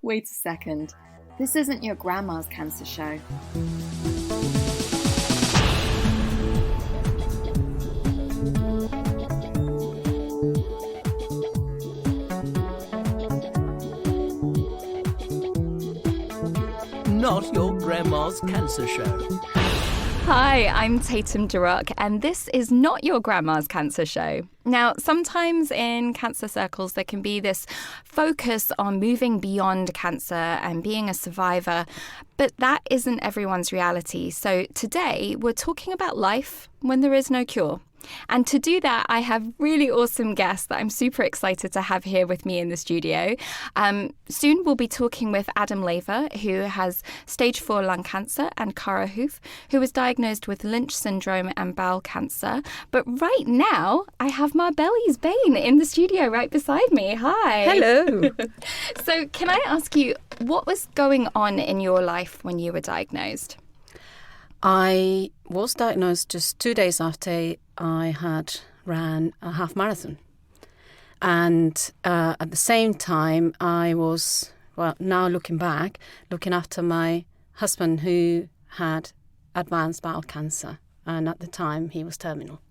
Wait a second. This isn't your grandma's cancer show. Not your grandma's cancer show. Hi, I'm Tatum, and this is Not Your Grandma's Cancer Show. Now, sometimes in cancer circles, there can be this focus on moving beyond cancer and being a survivor, but that isn't everyone's reality. So today, we're talking about life when there is no cure. And to do that, I have really awesome guests that I'm super excited to have here with me in the studio. Soon we'll be talking with Adam Lever, who has stage 4 lung cancer, and Cara, who was diagnosed with Lynch syndrome and bowel cancer. But right now, I have Marbellys in the studio right beside me. Hi. Hello. So can I ask you, what was going on in your life when you were diagnosed? I was diagnosed just 2 days after I had ran a half marathon. And at the same time, I was, now looking back, looking after my husband who had advanced bowel cancer. And at the time, he was terminal.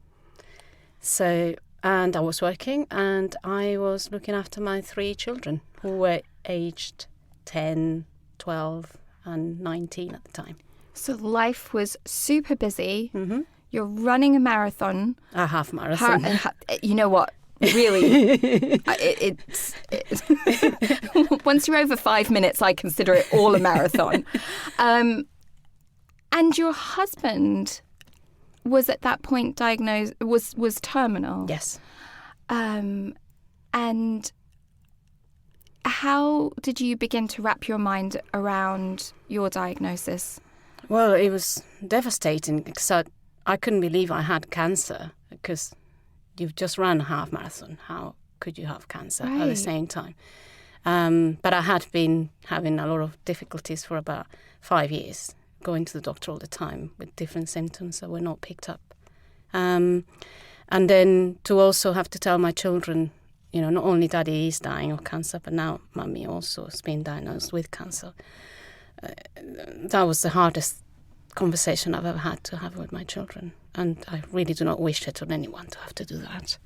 So, and I was working and I was looking after my 3 children who were aged 10, 12 and 19 at the time. So life was super busy. Mm-hmm. You're running a marathon. A half marathon. You know what? Really, once you're over 5 minutes, I consider it all a marathon. And your husband was at that point diagnosed, was terminal. Yes. And how did you begin to wrap your mind around your diagnosis? Well, it was devastating because I couldn't believe I had cancer because you've just run a half marathon. How could you have cancer at the same time? But I had been having a lot of difficulties for about 5 years, going to the doctor all the time with different symptoms that were not picked up. And then to also have to tell my children, you know, not only daddy is dying of cancer, but now mummy also has been diagnosed with cancer. That was the hardest conversation I've ever had to have with my children. And I really do not wish it on anyone to have to do that.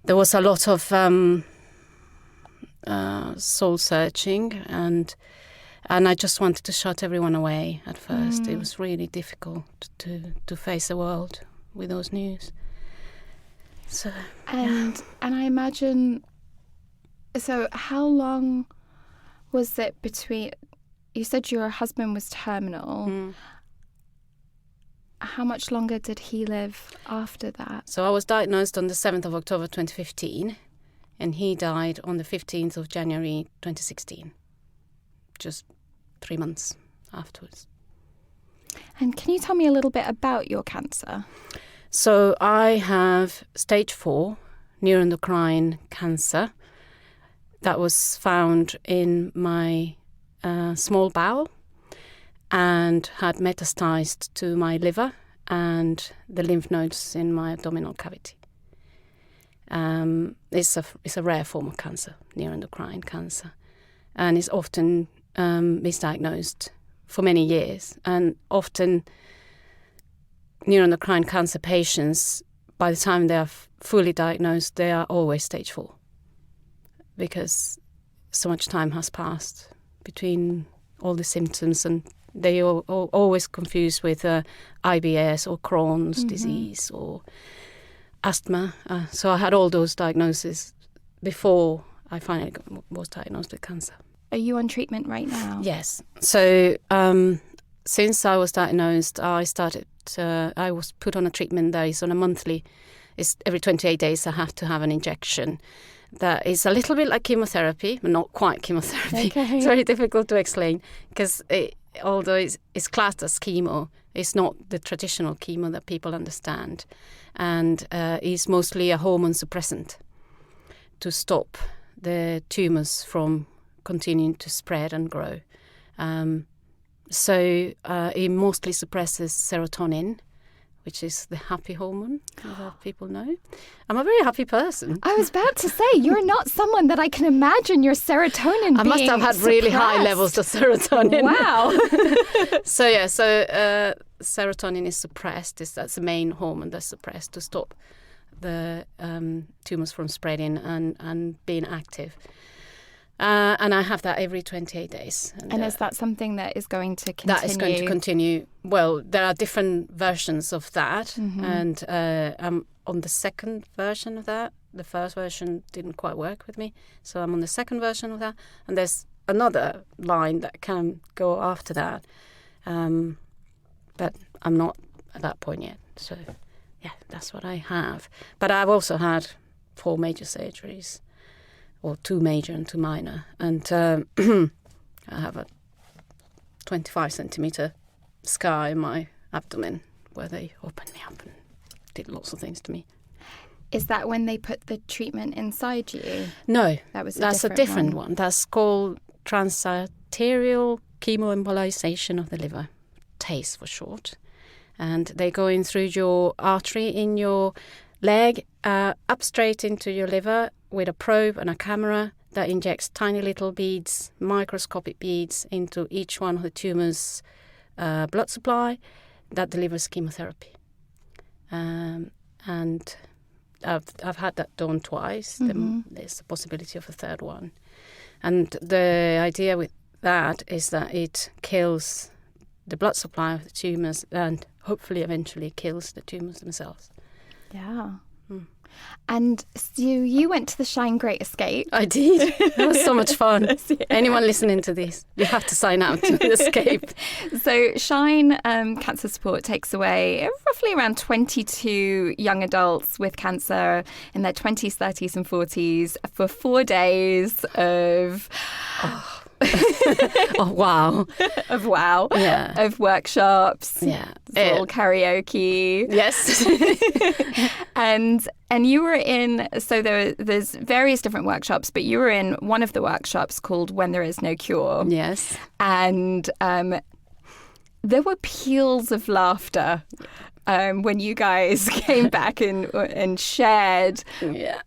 There was a lot of soul searching and I just wanted to shut everyone away at first. It was really difficult to face the world with those news. So, and I imagine, so how long was it between, you said your husband was terminal. How much longer did he live after that? So I was diagnosed on the 7th of October 2015 and he died on the 15th of January 2016, just 3 months afterwards. And can you tell me a little bit about your cancer? So I have stage 4 neuro-endocrine cancer that was found in my small bowel and had metastasized to my liver and the lymph nodes in my abdominal cavity. It's a rare form of cancer, neuro-endocrine cancer, and it's often misdiagnosed for many years. And often neuro-endocrine cancer patients, by the time they are fully diagnosed, they are always stage 4 because so much time has passed between all the symptoms and they are always confused with IBS or Crohn's disease or asthma. So I had all those diagnoses before I finally was diagnosed with cancer. Are you on treatment right now? Yes. So since I was diagnosed, I was put on a treatment that is on a monthly, it's every 28 days I have to have an injection. That is a little bit like chemotherapy, but not quite chemotherapy. Okay. It's very difficult to explain because although it's classed as chemo, it's not the traditional chemo that people understand. And it's mostly a hormone suppressant to stop the tumours from continuing to spread and grow. So it mostly suppresses serotonin, which is the happy hormone that people know. I'm a very happy person. I was about to say, you're not someone that I can imagine your serotonin I must have had really high levels of serotonin. Wow. So serotonin is suppressed. That's the main hormone that's suppressed to stop the tumours from spreading and being active. And I have that every 28 days. And is that something that is going to continue? That is going to continue. Well, there are different versions of that. And I'm on the second version of that. The first version didn't quite work with me. So I'm on the second version of that. And there's another line that can go after that. But I'm not at that point yet. So, yeah, that's what I have. But I've also had 4 major surgeries. Or 2 major and 2 minor. And I have a 25 centimetre scar in my abdomen where they opened me up and did lots of things to me. Is that when they put the treatment inside you? No, that's a different one. That's called transarterial chemoembolization of the liver, TACE for short. And they go in through your artery in your leg, up straight into your liver, with a probe and a camera that injects tiny little beads, microscopic beads, into each one of the tumour's blood supply that delivers chemotherapy. And I've had that done twice. There's the possibility of a third one. And the idea with that is that it kills the blood supply of the tumours and hopefully eventually kills the tumours themselves. Yeah. And so you went to the Shine Great Escape. I did. It was so much fun. Yeah. Anyone listening to this, you have to sign up to the Escape. So Shine Cancer Support takes away roughly around 22 young adults with cancer in their 20s, 30s and 40s for 4 days of... Oh, wow. Of wow. Yeah. Of workshops. Yeah. Little karaoke. Yes. And you were in, so there's various different workshops, but you were in one of the workshops called When There Is No Cure. Yes. And there were peals of laughter when you guys came back and shared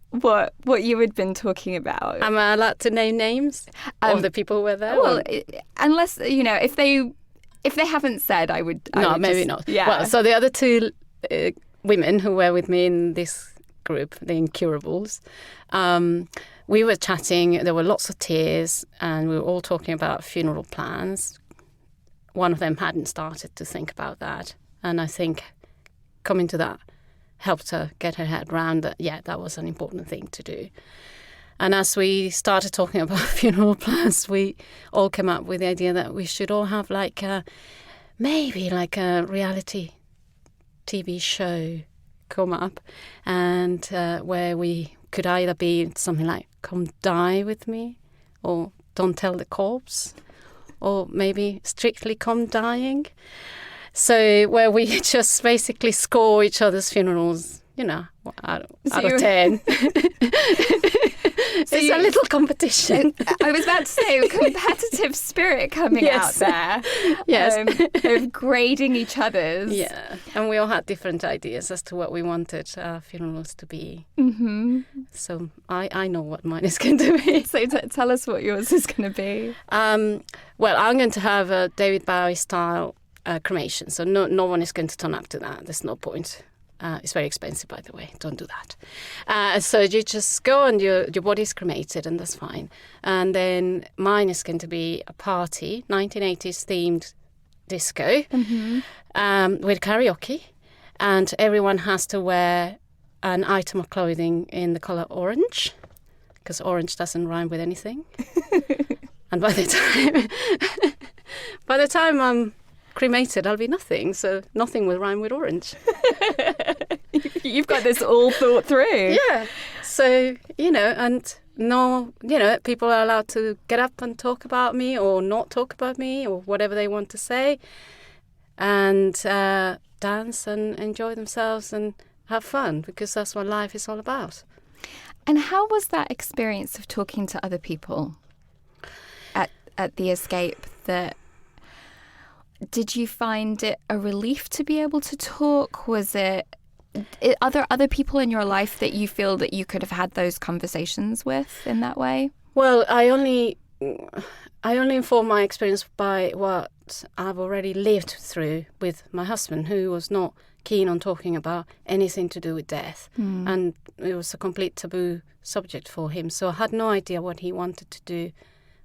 what you had been talking about. Am I allowed to name names of the people who were there? Well, unless, if they haven't said, I would maybe just, not. Yeah. Well, so the other 2 women who were with me in this group, the incurables, we were chatting. There were lots of tears and we were all talking about funeral plans. One of them hadn't started to think about that. And I think coming to that helped her get her head around that, that was an important thing to do. And as we started talking about funeral plans, we all came up with the idea that we should all have maybe a reality TV show come up and where we could either be something like Come Die With Me or Don't Tell the Corpse or maybe Strictly Come Dying. So where we just basically score each other's funerals, out of 10. So it's a little competition. I was about to say, competitive spirit coming out there. Yes. Of grading each other's. Yeah. And we all had different ideas as to what we wanted our funerals to be. Mm-hmm. So I know what mine is going to be. So tell us what yours is going to be. Well, I'm going to have a David Bowie style cremation. So no one is going to turn up to that. There's no point. It's very expensive, by the way. Don't do that. So you just go and your body's cremated, and that's fine. And then mine is going to be a party, 1980s themed disco, with karaoke, and everyone has to wear an item of clothing in the colour orange, because orange doesn't rhyme with anything. And by the time I'm cremated, I'll be nothing, so nothing will rhyme with orange. You've got this all thought through. Yeah. So, and people are allowed to get up and talk about me or not talk about me or whatever they want to say and dance and enjoy themselves and have fun, because that's what life is all about. And how was that experience of talking to other people at the Escape? did you find it a relief to be able to talk? Was it, are there other people in your life that you feel that you could have had those conversations with in that way? Well, I only inform my experience by what I've already lived through with my husband, who was not keen on talking about anything to do with death. And it was a complete taboo subject for him. So I had no idea what he wanted to do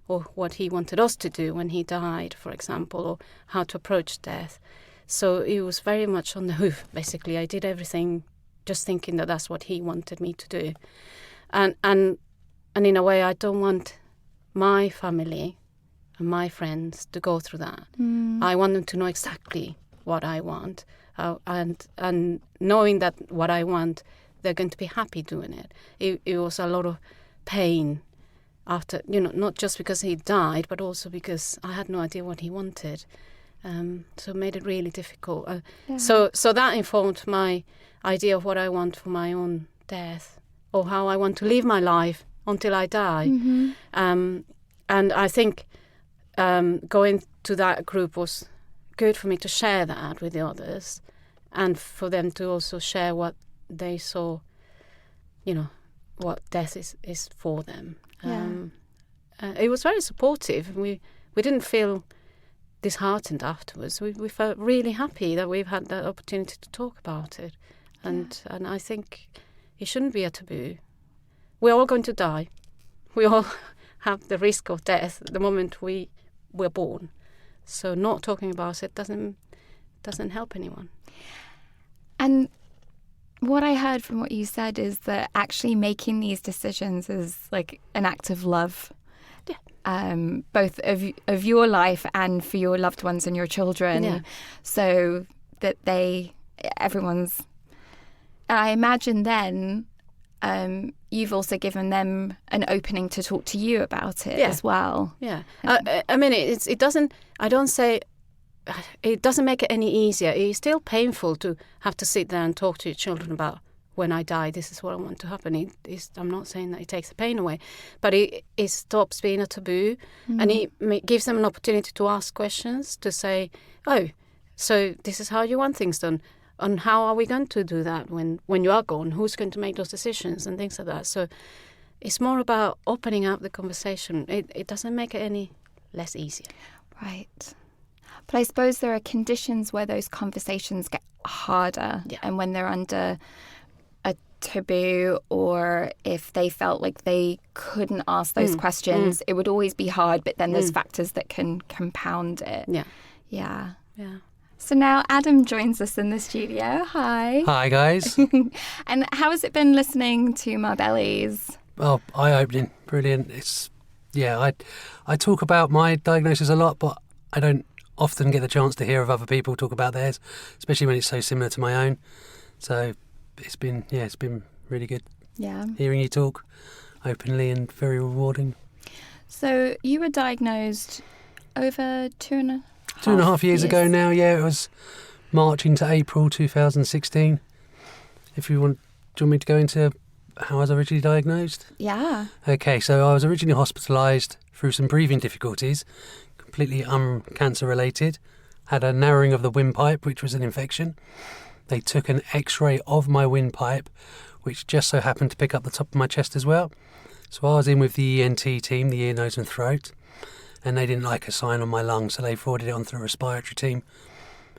or what he wanted us to do when he died, for example, or how to approach death. So he was very much on the hoof, basically. I did everything just thinking that that's what he wanted me to do. And in a way, I don't want my family and my friends to go through that. I want them to know exactly what I want. And knowing that what I want, they're going to be happy doing it. It was a lot of pain after, not just because he died, but also because I had no idea what he wanted. So it made it really difficult. So that informed my idea of what I want for my own death, or how I want to live my life until I die. And I think going to that group was good for me to share that with the others, and for them to also share what they saw, what death is for them. It was very supportive. We didn't feel disheartened afterwards. We felt really happy that we've had that opportunity to talk about it. And I think it shouldn't be a taboo. We're all going to die. We all have the risk of death the moment we're born. So not talking about it doesn't help anyone. And what I heard from what you said is that actually making these decisions is like an act of love. Both of your life and for your loved ones and your children, so that everyone's. I imagine then you've also given them an opening to talk to you about it as well. I mean, it doesn't. I don't say. It doesn't make it any easier. It's still painful to have to sit there and talk to your children about, when I die, this is what I want to happen. I'm not saying that it takes the pain away, but it stops being a taboo, and it gives them an opportunity to ask questions, to say, oh, so this is how you want things done, and how are we going to do that when you are gone? Who's going to make those decisions and things like that? So it's more about opening up the conversation. It doesn't make it any less easier. Right. But I suppose there are conditions where those conversations get harder, and when they're under a taboo, or if they felt like they couldn't ask those questions, it would always be hard, but then there's factors that can compound it. Yeah. So now Adam joins us in the studio. Hi. Hi, guys. And how has it been listening to Marbellys? Well, eye-opening, brilliant. I talk about my diagnosis a lot, but I don't often get the chance to hear of other people talk about theirs, especially when it's so similar to my own. So it's been really good. Yeah. Hearing you talk openly and very rewarding. So you were diagnosed over 2.5 years ago now. Yeah, it was March into April 2016. Do you want me to go into how I was originally diagnosed? Yeah. Okay, so I was originally hospitalised through some breathing difficulties, completely cancer related. Had a narrowing of the windpipe, which was an infection. They took an x-ray of my windpipe, which just so happened to pick up the top of my chest as well. So I was in with the ENT team, the ear, nose and throat, and they didn't like a sign on my lung, so they forwarded it on to the respiratory team.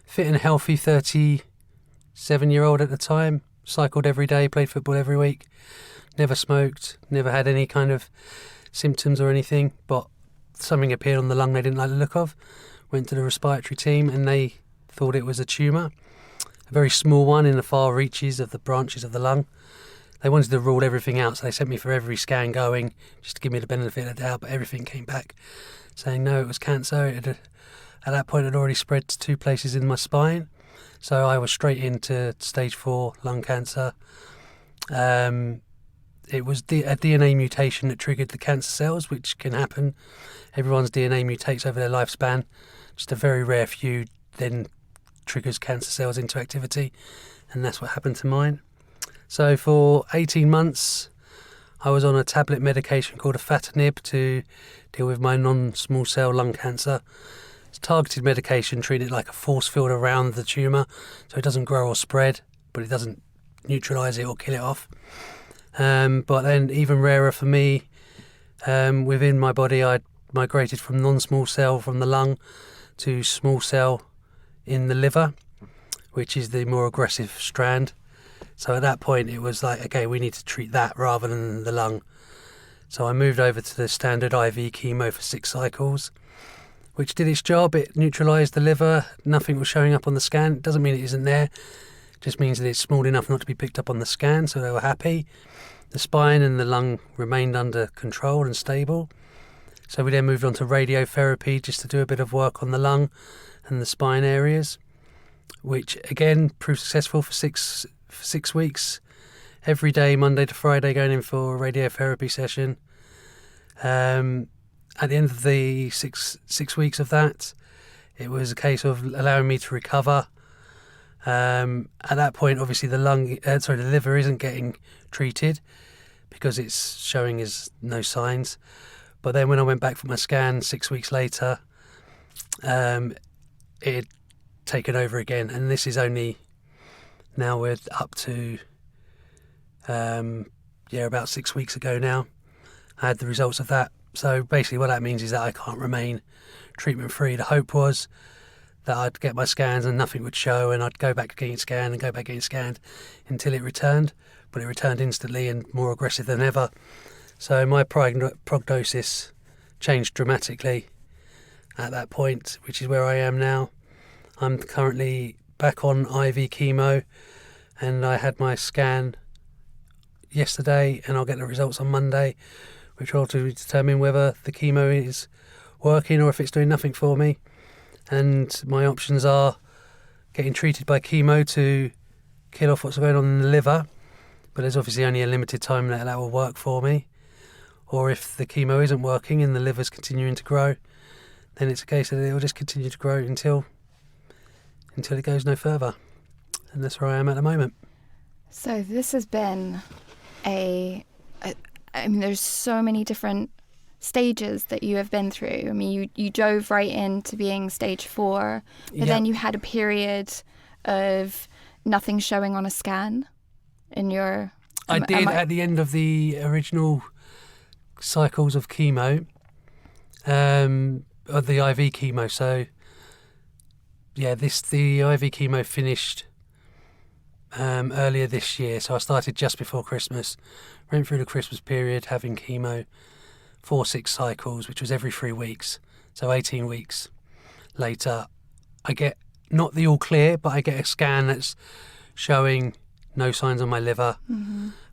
Fit and healthy 37-year-old at the time, cycled every day, played football every week, never smoked, never had any kind of symptoms or anything, but something appeared on the lung they didn't like the look of. Went to the respiratory team and they thought it was a tumour, a very small one in the far reaches of the branches of the lung. They wanted to rule everything out, so they sent me for every scan going, just to give me the benefit of the doubt, but everything came back saying no, it was cancer. At that point it had already spread to 2 places in my spine, so I was straight into stage 4 lung cancer. It was a DNA mutation that triggered the cancer cells, which can happen. Everyone's DNA mutates over their lifespan. Just a very rare few then triggers cancer cells into activity, and that's what happened to mine. So for 18 months, I was on a tablet medication called afatinib to deal with my non-small cell lung cancer. It's targeted medication, treating it like a force field around the tumour, so it doesn't grow or spread, but it doesn't neutralise it or kill it off. But then even rarer for me, within my body, I migrated from non-small cell from the lung to small cell in the liver, which is the more aggressive strand. So at that point it was like, okay, we need to treat that rather than the lung. So I moved over to the standard IV chemo for 6 cycles, which did its job. It neutralised the liver. Nothing was showing up on the scan. It doesn't mean it isn't there. It just means that it's small enough not to be picked up on the scan, so they were happy. The spine and the lung remained under control and stable. So we then moved on to radiotherapy just to do a bit of work on the lung and the spine areas, which again proved successful for six weeks. Every day, Monday to Friday, going in for a radiotherapy session. At the end of the six weeks of that, it was a case of allowing me to recover. At that point, obviously, the liver isn't getting treated because it's showing as no signs. But then when I went back for my scan 6 weeks later, it had taken over again, and this is only now we're up to about 6 weeks ago now. I had the results of that. So basically what that means is that I can't remain treatment free. The hope was that I'd get my scans and nothing would show, and I'd go back getting scanned and go back getting scanned until it returned. But it returned instantly and more aggressive than ever. So my prognosis changed dramatically at that point, which is where I am now. I'm currently back on IV chemo, and I had my scan yesterday, and I'll get the results on Monday, which will determine whether the chemo is working or if it's doing nothing for me. And my options are getting treated by chemo to kill off what's going on in the liver, but there's obviously only a limited time that will work for me. Or if the chemo isn't working and the liver's continuing to grow, then it's a case that it will just continue to grow until it goes no further. And that's where I am at the moment. So this has been there's so many different stages that you have been through. I mean, you dove right into being stage 4, but then you had a period of nothing showing on a scan in your... At the end of the original cycles of chemo, of the IV chemo. So, the IV chemo finished earlier this year. So I started just before Christmas, went through the Christmas period having chemo for 6 cycles, which was every 3 weeks. So 18 weeks later, I get not the all clear, but I get a scan that's showing no signs on my liver,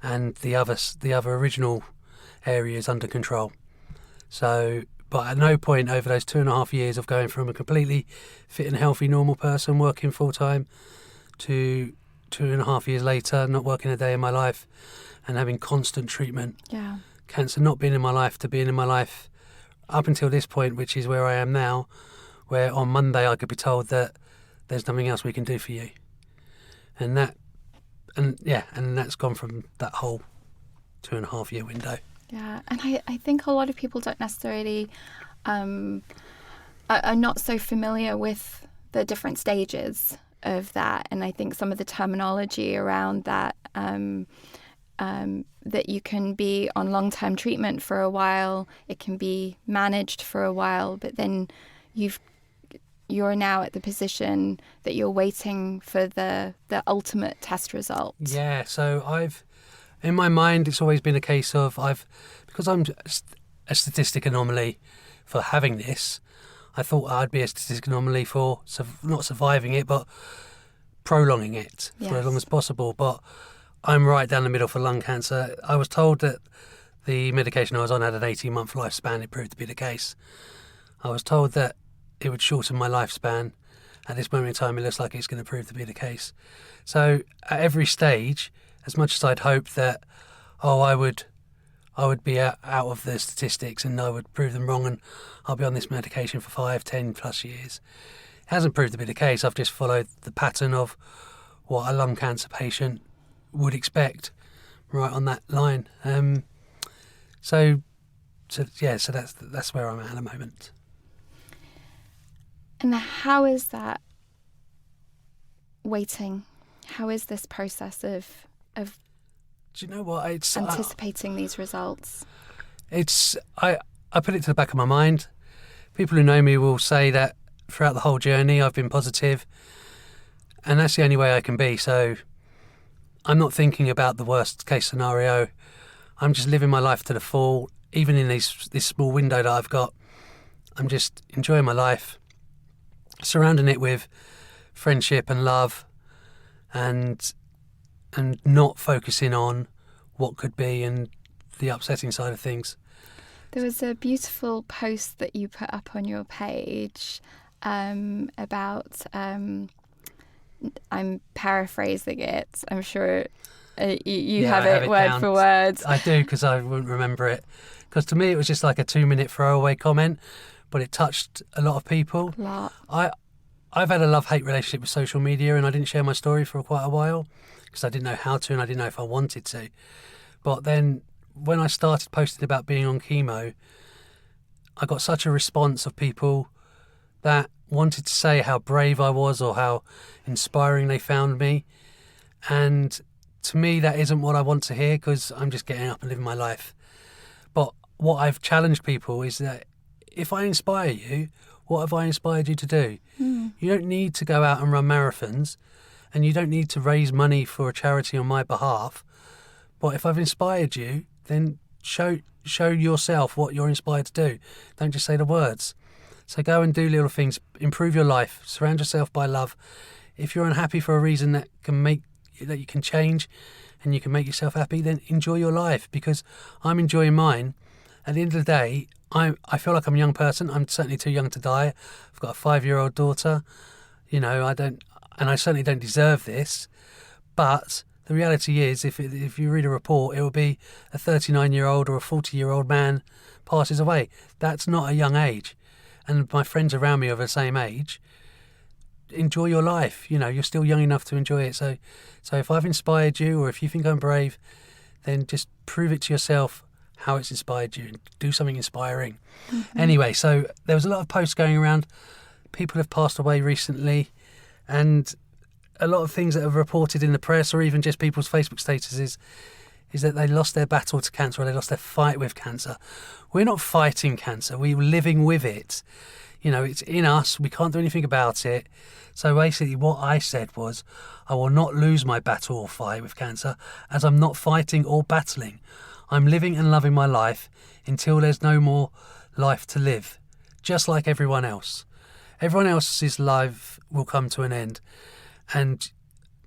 and the other original areas under control. So, but at no point over those 2.5 years of going from a completely fit and healthy normal person working full time to 2.5 years later not working a day in my life and having constant treatment. Yeah. Cancer not being in my life to being in my life up until this point, which is where I am now, where on Monday I could be told that there's nothing else we can do for you. And that's gone from that whole 2.5 year window. Yeah, and I think a lot of people don't necessarily are not so familiar with the different stages of that, and I think some of the terminology around that, that you can be on long-term treatment for a while, it can be managed for a while, but then you're now at the position that you're waiting for the ultimate test result. Yeah, so in my mind, it's always been a case of because I'm a statistic anomaly for having this, I thought I'd be a statistic anomaly for not surviving it, but prolonging it for as long as possible. But I'm right down the middle for lung cancer. I was told that the medication I was on had an 18-month lifespan. It proved to be the case. I was told that it would shorten my lifespan. At this moment in time, it looks like it's going to prove to be the case. So at every stage, as much as I'd hoped that, I would be out of the statistics and I would prove them wrong and I'll be on this medication for 5, 10 plus years. It hasn't proved to be the case. I've just followed the pattern of what a lung cancer patient would expect, right on that line. So that's where I'm at the moment. And how is that waiting? How is this process of Do you know what? It's anticipating these results? I put it to the back of my mind. People who know me will say that throughout the whole journey I've been positive, and that's the only way I can be. So I'm not thinking about the worst case scenario. I'm just living my life to the full. Even in this small window that I've got, I'm just enjoying my life, surrounding it with friendship and love, and not focusing on what could be and the upsetting side of things. There was a beautiful post that you put up on your page about, I'm paraphrasing it, I'm sure you have it word down for word. I do, because I wouldn't remember it. Because to me it was just like a 2-minute throwaway comment, but it touched a lot of people. I've had a love-hate relationship with social media, and I didn't share my story for quite a while because I didn't know how to, and I didn't know if I wanted to. But then when I started posting about being on chemo, I got such a response of people that wanted to say how brave I was or how inspiring they found me. And to me, that isn't what I want to hear, because I'm just getting up and living my life. But what I've challenged people is that if I inspire you, what have I inspired you to do? You don't need to go out and run marathons, and you don't need to raise money for a charity on my behalf. But if I've inspired you, then show yourself what you're inspired to do. Don't just say the words. So go and do little things, improve your life, surround yourself by love. If you're unhappy for a reason that you can change and you can make yourself happy, then enjoy your life, because I'm enjoying mine. At the end of the day, I feel like I'm a young person. I'm certainly too young to die. I've got a 5-year-old daughter. You know, I certainly don't deserve this. But the reality is, if you read a report, it will be a 39-year-old or a 40-year-old man passes away. That's not a young age. And my friends around me are the same age. Enjoy your life. You know, you're still young enough to enjoy it. So if I've inspired you, or if you think I'm brave, then just prove it to yourself how it's inspired you, and do something inspiring. Anyway, so there was a lot of posts going around. People have passed away recently, and a lot of things that are reported in the press, or even just people's Facebook statuses, is that they lost their battle to cancer, or they lost their fight with cancer. We're not fighting cancer, we're living with it. You know, it's in us, we can't do anything about it. So basically what I said was, I will not lose my battle or fight with cancer, as I'm not fighting or battling. I'm living and loving my life until there's no more life to live, just like everyone else. Everyone else's life will come to an end. And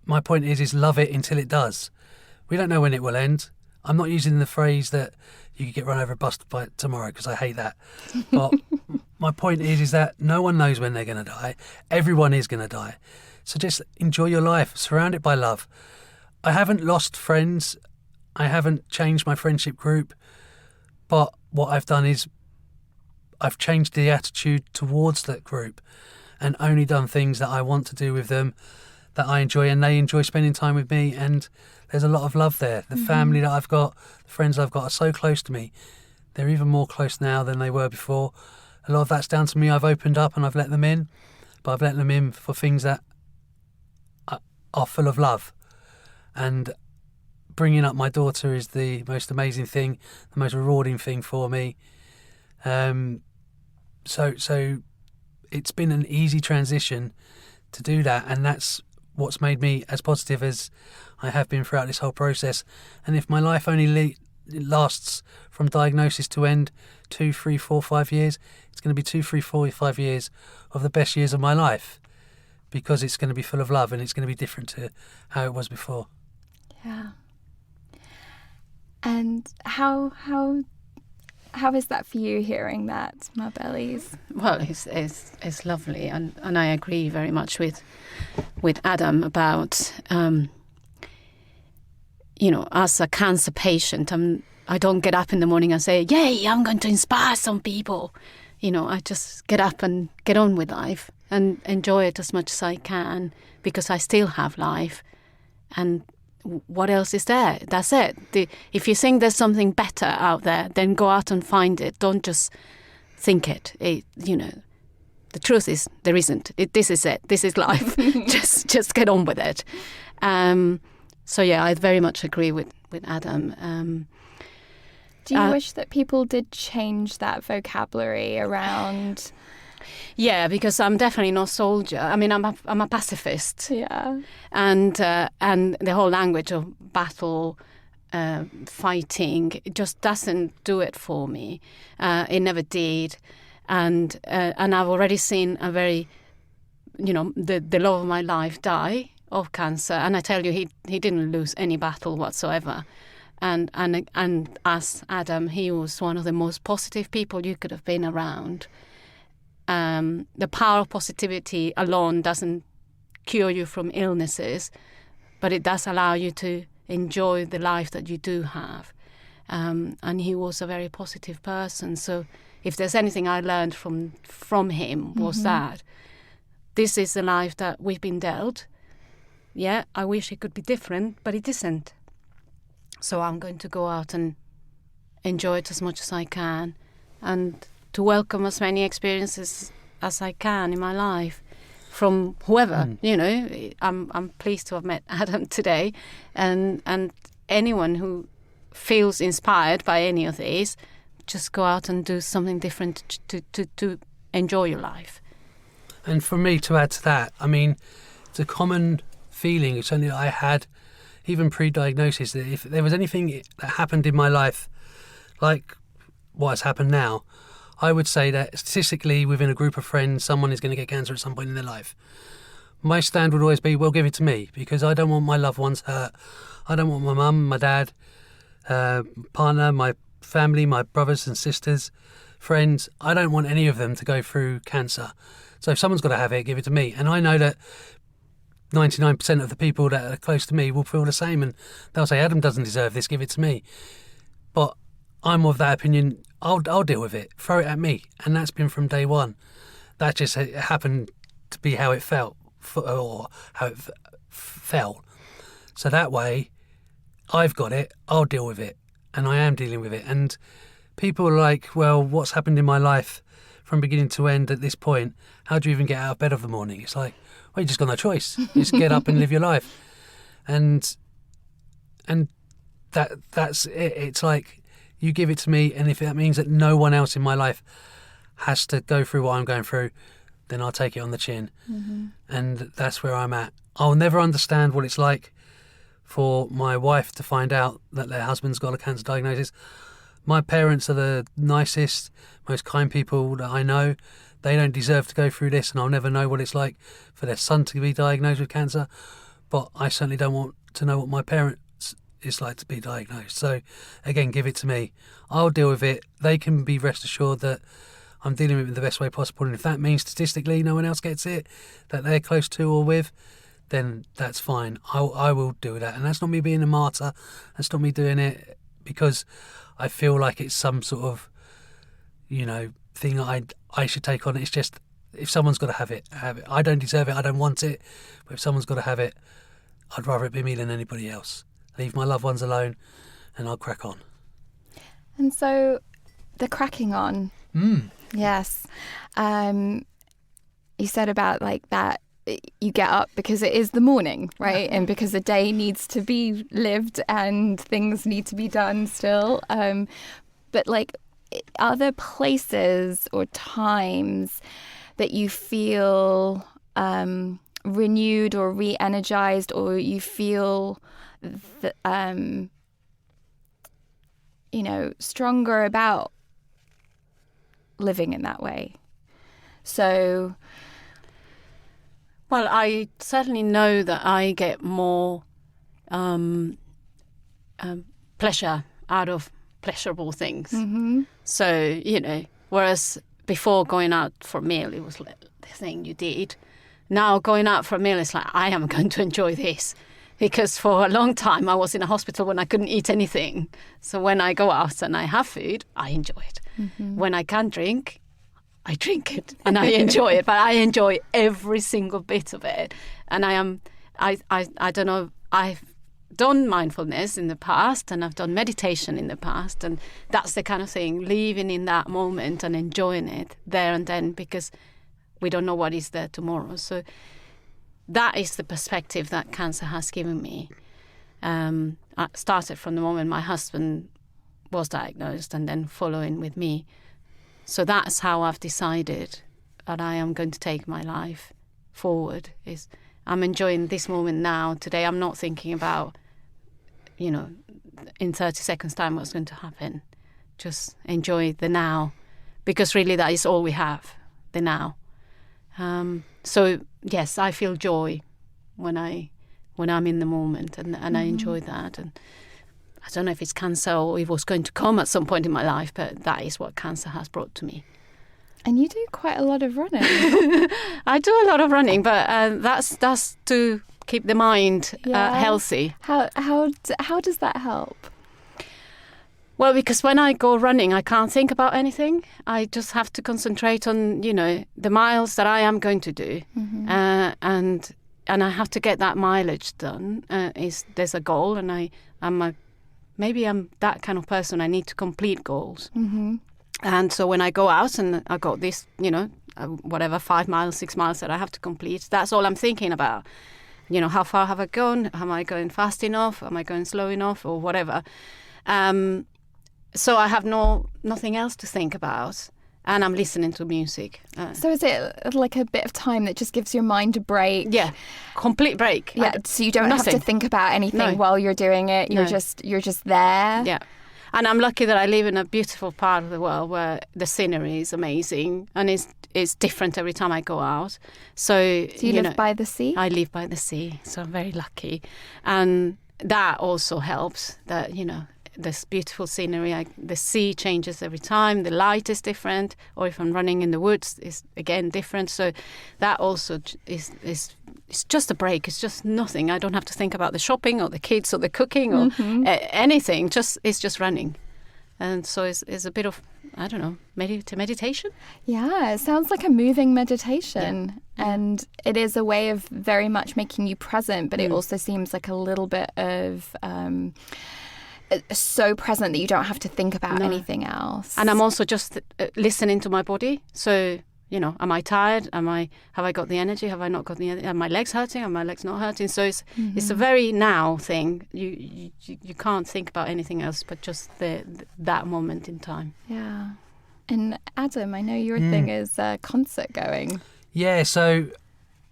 my point is love it until it does. We don't know when it will end. I'm not using the phrase that you could get run over a bus by tomorrow, because I hate that. But my point is that no one knows when they're going to die. Everyone is going to die. So just enjoy your life, surround it by love. I haven't lost friends. I haven't changed my friendship group. But what I've done is I've changed the attitude towards that group and only done things that I want to do with them, that I enjoy, and they enjoy spending time with me. And there's a lot of love there. The family that I've got, the friends I've got are so close to me. They're even more close now than they were before. A lot of that's down to me. I've opened up and I've let them in, but I've let them in for things that are full of love. And bringing up my daughter is the most amazing thing, the most rewarding thing for me. So it's been an easy transition to do that, and that's what's made me as positive as I have been throughout this whole process. And if my life only lasts from diagnosis to end 2, 3, 4, 5 years, it's going to be 2, 3, 4, 5 years of the best years of my life, because it's going to be full of love and it's going to be different to how it was before. Yeah. And how is that for you, hearing that, Marbellys? Well, it's lovely, and I agree very much with Adam about as a cancer patient, I don't get up in the morning and say, "Yay, I'm going to inspire some people." I just get up and get on with life and enjoy it as much as I can, because I still have life. And what else is there? That's it. If you think there's something better out there, then go out and find it. Don't just think it. the truth is there isn't. This is it. This is life. just get on with it. So yeah, I very much agree with Adam. Do you wish that people did change that vocabulary around? Yeah, because I'm definitely not a soldier. I mean, I'm a pacifist. Yeah. And the whole language of battle, fighting, it just doesn't do it for me. It never did. And I've already seen a very, the love of my life die of cancer. And I tell you, he didn't lose any battle whatsoever. And as Adam, he was one of the most positive people you could have been around. The power of positivity alone doesn't cure you from illnesses, but it does allow you to enjoy the life that you do have. And he was a very positive person. So if there's anything I learned from him was that this is the life that we've been dealt. Yeah, I wish it could be different, but it isn't. So I'm going to go out and enjoy it as much as I can and to welcome as many experiences as I can in my life from whoever, I'm pleased to have met Adam today and anyone who feels inspired by any of these, just go out and do something different to enjoy your life. And for me to add to that, I mean, it's a common feeling, it's something that I had even pre-diagnosis, that if there was anything that happened in my life like what has happened now, I would say that statistically within a group of friends someone is going to get cancer at some point in their life. My stand would always be, well, give it to me, because I don't want my loved ones hurt. I don't want my mum, my dad, partner, my family, my brothers and sisters, friends, I don't want any of them to go through cancer. So if someone's got to have it, give it to me. And I know that 99% of the people that are close to me will feel the same, and they'll say, Adam doesn't deserve this, give it to me. But I'm of that opinion, I'll deal with it, throw it at me. And that's been from day one. That just happened to be how it felt, or how it fell. So that way, I've got it, I'll deal with it. And I am dealing with it. And people are like, well, what's happened in my life from beginning to end at this point? How do you even get out of bed of the morning? It's like, well, you just got no choice. You just get up and live your life. And that's it. It's like, you give it to me, and if that means that no one else in my life has to go through what I'm going through, then I'll take it on the chin. And that's where I'm at. I'll never understand what it's like for my wife to find out that their husband's got a cancer diagnosis. My parents are the nicest, most kind people that I know. They don't deserve to go through this, and I'll never know what it's like for their son to be diagnosed with cancer. But I certainly don't want to know what my parents is like to be diagnosed. So, again, give it to me. I'll deal with it. They can be rest assured that I'm dealing with it in the best way possible. And if that means statistically no one else gets it that they're close to or with, then that's fine. I will do that. And that's not me being a martyr. That's not me doing it because I feel like it's some sort of, thing I should take on. It's just, if someone's got to have it, have it. I don't deserve it. I don't want it. But if someone's got to have it, I'd rather it be me than anybody else. Leave my loved ones alone and I'll crack on. And so the cracking on. Yes. You said about like that, you get up because it is the morning, right? And because the day needs to be lived and things need to be done still. But like, are there places or times that you feel renewed or re-energized, or you feel stronger about living in that way? So, well, I certainly know that I get more pleasure out of pleasurable things. So, whereas before going out for a meal, it was the thing you did. Now going out for a meal, it's like, I am going to enjoy this. Because for a long time, I was in a hospital when I couldn't eat anything. So when I go out and I have food, I enjoy it. When I can't drink, I drink it and I enjoy it. But I enjoy every single bit of it. And I don't know, I've done mindfulness in the past and I've done meditation in the past. And that's the kind of thing, living in that moment and enjoying it there and then. Because we don't know what is there tomorrow. So that is the perspective that cancer has given me. I started from the moment my husband was diagnosed and then following with me. So that's how I've decided that I am going to take my life forward. Is I'm enjoying this moment now. Today I'm not thinking about, in 30 seconds time what's going to happen. Just enjoy the now, because really that is all we have, the now. So yes, I feel joy when I'm in the moment, and I enjoy that. And I don't know if it's cancer or if it was going to come at some point in my life, but that is what cancer has brought to me. And you do quite a lot of running. I do a lot of running, but that's to keep the mind healthy. How does that help? Well, because when I go running, I can't think about anything. I just have to concentrate on, the miles that I am going to do, and I have to get that mileage done. There's a goal, and maybe I'm that kind of person. I need to complete goals. Mm-hmm. And so when I go out and I got this, whatever, 5 miles, 6 miles that I have to complete, that's all I'm thinking about. How far have I gone? Am I going fast enough? Am I going slow enough, or whatever? So I have nothing else to think about, and I'm listening to music. So is it like a bit of time that just gives your mind a break? Yeah, complete break. Yeah, so you don't have to think about anything while you're doing it. You're just there. Yeah, and I'm lucky that I live in a beautiful part of the world where the scenery is amazing, and it's different every time I go out. So you live by the sea? I live by the sea, so I'm very lucky, and that also helps. That this beautiful scenery. The sea changes every time. The light is different. Or if I'm running in the woods, it's again different. So that also is it's just a break. It's just nothing. I don't have to think about the shopping or the kids or the cooking or anything. It's just running. And so it's a bit of, I don't know, meditation. Yeah, it sounds like a moving meditation. Yeah. And it is a way of very much making you present, but it also seems like a little bit of so present that you don't have to think about anything else. And I'm also just listening to my body. So, am I tired? Have I got the energy? Have I not got the energy? Are my legs hurting? Are my legs not hurting? So it's a very now thing. You can't think about anything else but just that moment in time. Yeah. And Adam, I know your thing is concert going. Yeah, so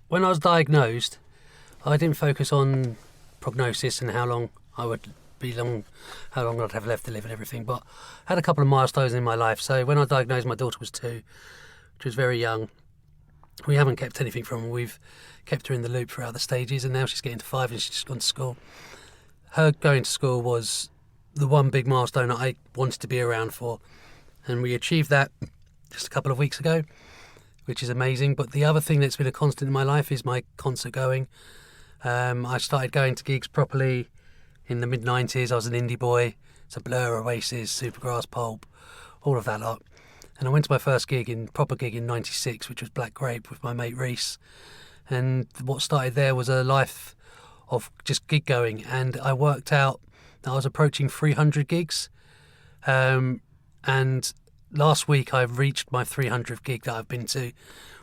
when I was diagnosed, I didn't focus on prognosis and how long I would how long I'd have left to live and everything, but I had a couple of milestones in my life. So when I was diagnosed, my daughter was 2, which was very young. We haven't kept anything from her. We've kept her in the loop throughout the stages, and now she's getting to 5 and she's just gone to school. Her going to school was the one big milestone that I wanted to be around for, and we achieved that just a couple of weeks ago, which is amazing. But the other thing that's been a constant in my life is my concert going. I started going to gigs properly in the mid-90s. I was an indie boy. So Blur, Oasis, Supergrass, Pulp, all of that lot. And I went to my first proper gig in 96, which was Black Grape with my mate Reese. And what started there was a life of just gig going. And I worked out that I was approaching 300 gigs. And last week I reached my 300th gig that I've been to,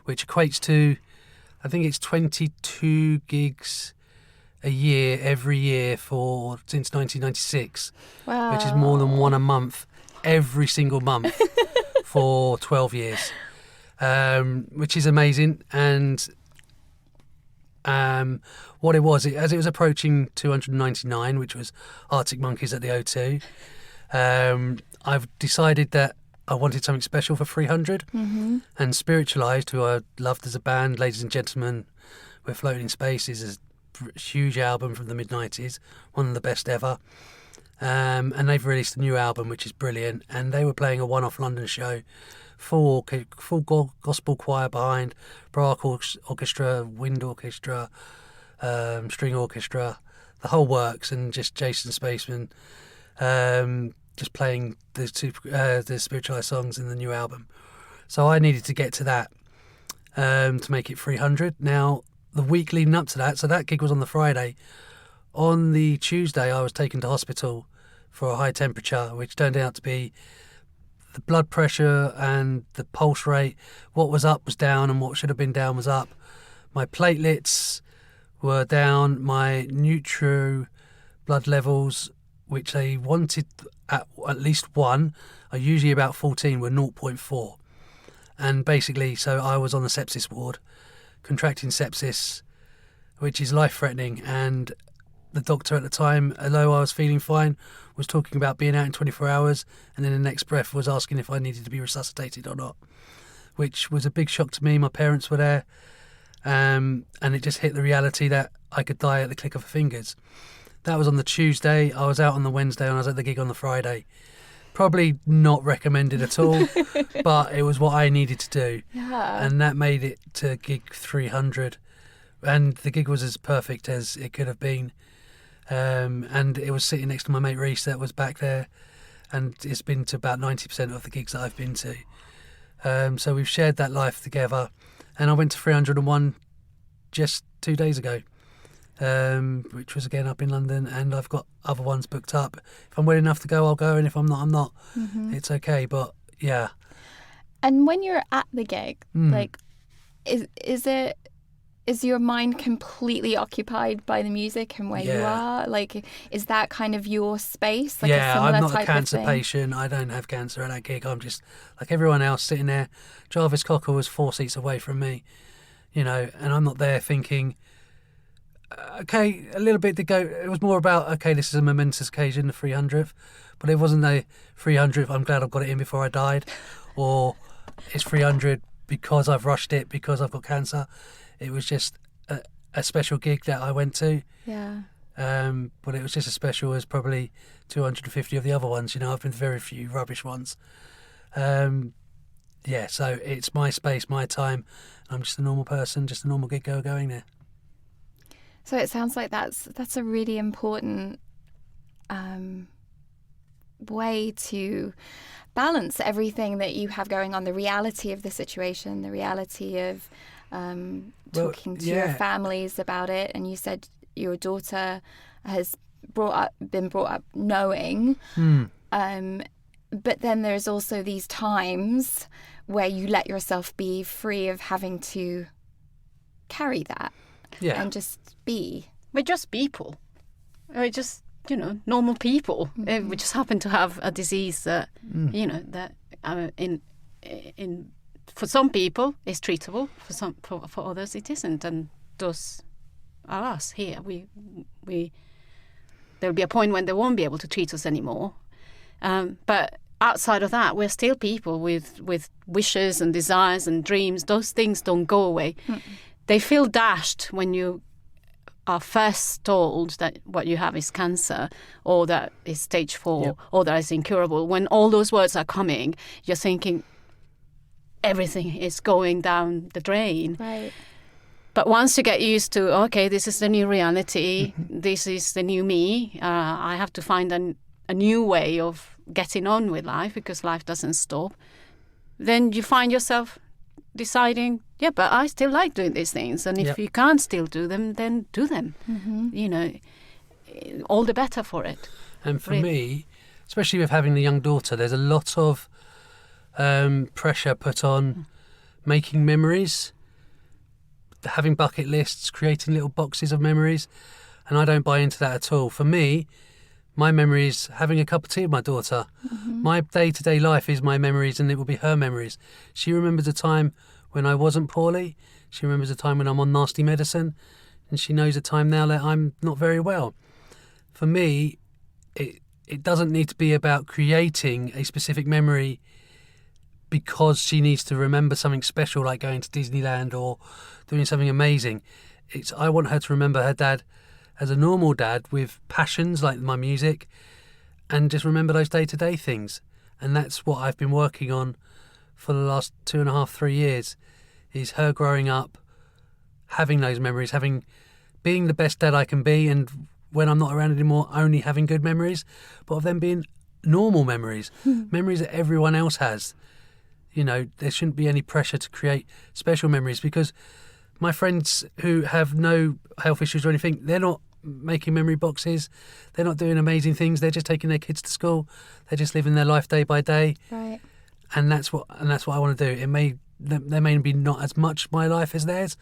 which equates to, I think it's 22 gigs a year, every year since 1996. Wow. Which is more than one a month, every single month for 12 years, which is amazing. And what it was, as it was approaching 299, which was Arctic Monkeys at the O2, I've decided that I wanted something special for 300. And Spiritualized, who I loved as a band, ladies and gentlemen, We're Floating in Space, is a huge album from the mid-90s, one of the best ever. And they've released a new album which is brilliant, and they were playing a one-off London show, full gospel choir behind, Baroque orchestra, wind orchestra, string orchestra, the whole works, and just Jason Spaceman just playing the spiritualized songs in the new album. So I needed to get to that to make it 300. Now, the week leading up to that, so that gig was on the Friday. On the Tuesday, I was taken to hospital for a high temperature, which turned out to be the blood pressure and the pulse rate, what was up was down and what should have been down was up. My platelets were down. My neutro blood levels, which they wanted at least 1, are usually about 14, were 0.4. And basically, so I was on the sepsis ward, contracting sepsis, which is life-threatening. And the doctor at the time, although I was feeling fine, was talking about being out in 24 hours, and then the next breath was asking if I needed to be resuscitated or not, which was a big shock to me. My parents were there, and it just hit the reality that I could die at the click of a fingers. That was on the Tuesday. I was out on the Wednesday, and I was at the gig on the Friday. Probably not recommended at all, but it was what I needed to do. Yeah. And that made it to gig 300. And the gig was as perfect as it could have been. And it was sitting next to my mate Reese that was back there. And it's been to about 90% of the gigs that I've been to. So we've shared that life together. And I went to 301 just 2 days ago. Which was again up in London, and I've got other ones booked up. If I'm well enough to go, I'll go, and if I'm not, I'm not. It's okay, but yeah. And when you're at the gig, like, is your mind completely occupied by the music and where you are? Like, is that kind of your space? Like a similar I'm not type a cancer of thing? patient. I don't have cancer at that gig. I'm just like everyone else sitting there. Jarvis Cocker was 4 seats away from me, and I'm not there thinking, okay, a little bit to go. It was more about, okay, this is a momentous occasion, the 300th, but it wasn't a 300th, I'm glad I've got it in before I died, or it's 300 because I've rushed it because I've got cancer. It was just a special gig that I went to. Yeah. But it was just as special as probably 250 of the other ones. I've been to very few rubbish ones. So it's my space, my time. I'm just a normal person, just a normal gig goer going there. So it sounds like that's a really important way to balance everything that you have going on, the reality of the situation, the reality of talking to your families about it. And you said your daughter has been brought up knowing, but then there's also these times where you let yourself be free of having to carry that. Yeah. And just be. We're just people. We're just, normal people. We just happen to have a disease that, for some people it's treatable. For others it isn't. And those are us here. We there'll be a point when they won't be able to treat us anymore. But outside of that, we're still people with wishes and desires and dreams. Those things don't go away. They feel dashed when you are first told that what you have is cancer, or that is stage 4, or that is incurable. When all those words are coming, you're thinking everything is going down the drain. Right. But once you get used to, okay, this is the new reality, this is the new me, I have to find a new way of getting on with life because life doesn't stop, then you find yourself deciding, but I still like doing these things, and if you can't still do them, then do them. All the better for it. And for me, especially with having the young daughter, there's a lot of pressure put on making memories, having bucket lists, creating little boxes of memories, and I don't buy into that at all. For me, my memories, having a cup of tea with my daughter. My day-to-day life is my memories, and it will be her memories. She remembers a time when I wasn't poorly. She remembers a time when I'm on nasty medicine, and she knows a time now that I'm not very well. For me, it doesn't need to be about creating a specific memory because she needs to remember something special, like going to Disneyland or doing something amazing. I want her to remember her dad as a normal dad with passions like my music, and just remember those day-to-day things. And that's what I've been working on for the last 2.5, 3 years, is her growing up, having those memories, being the best dad I can be, and when I'm not around anymore, only having good memories, but of them being normal memories, memories that everyone else has. There shouldn't be any pressure to create special memories, because my friends who have no health issues or anything, they're not making memory boxes. They're not doing amazing things. They're just taking their kids to school. They're just living their life day by day. Right. and that's what I want to do. There may be not as much my life as theirs,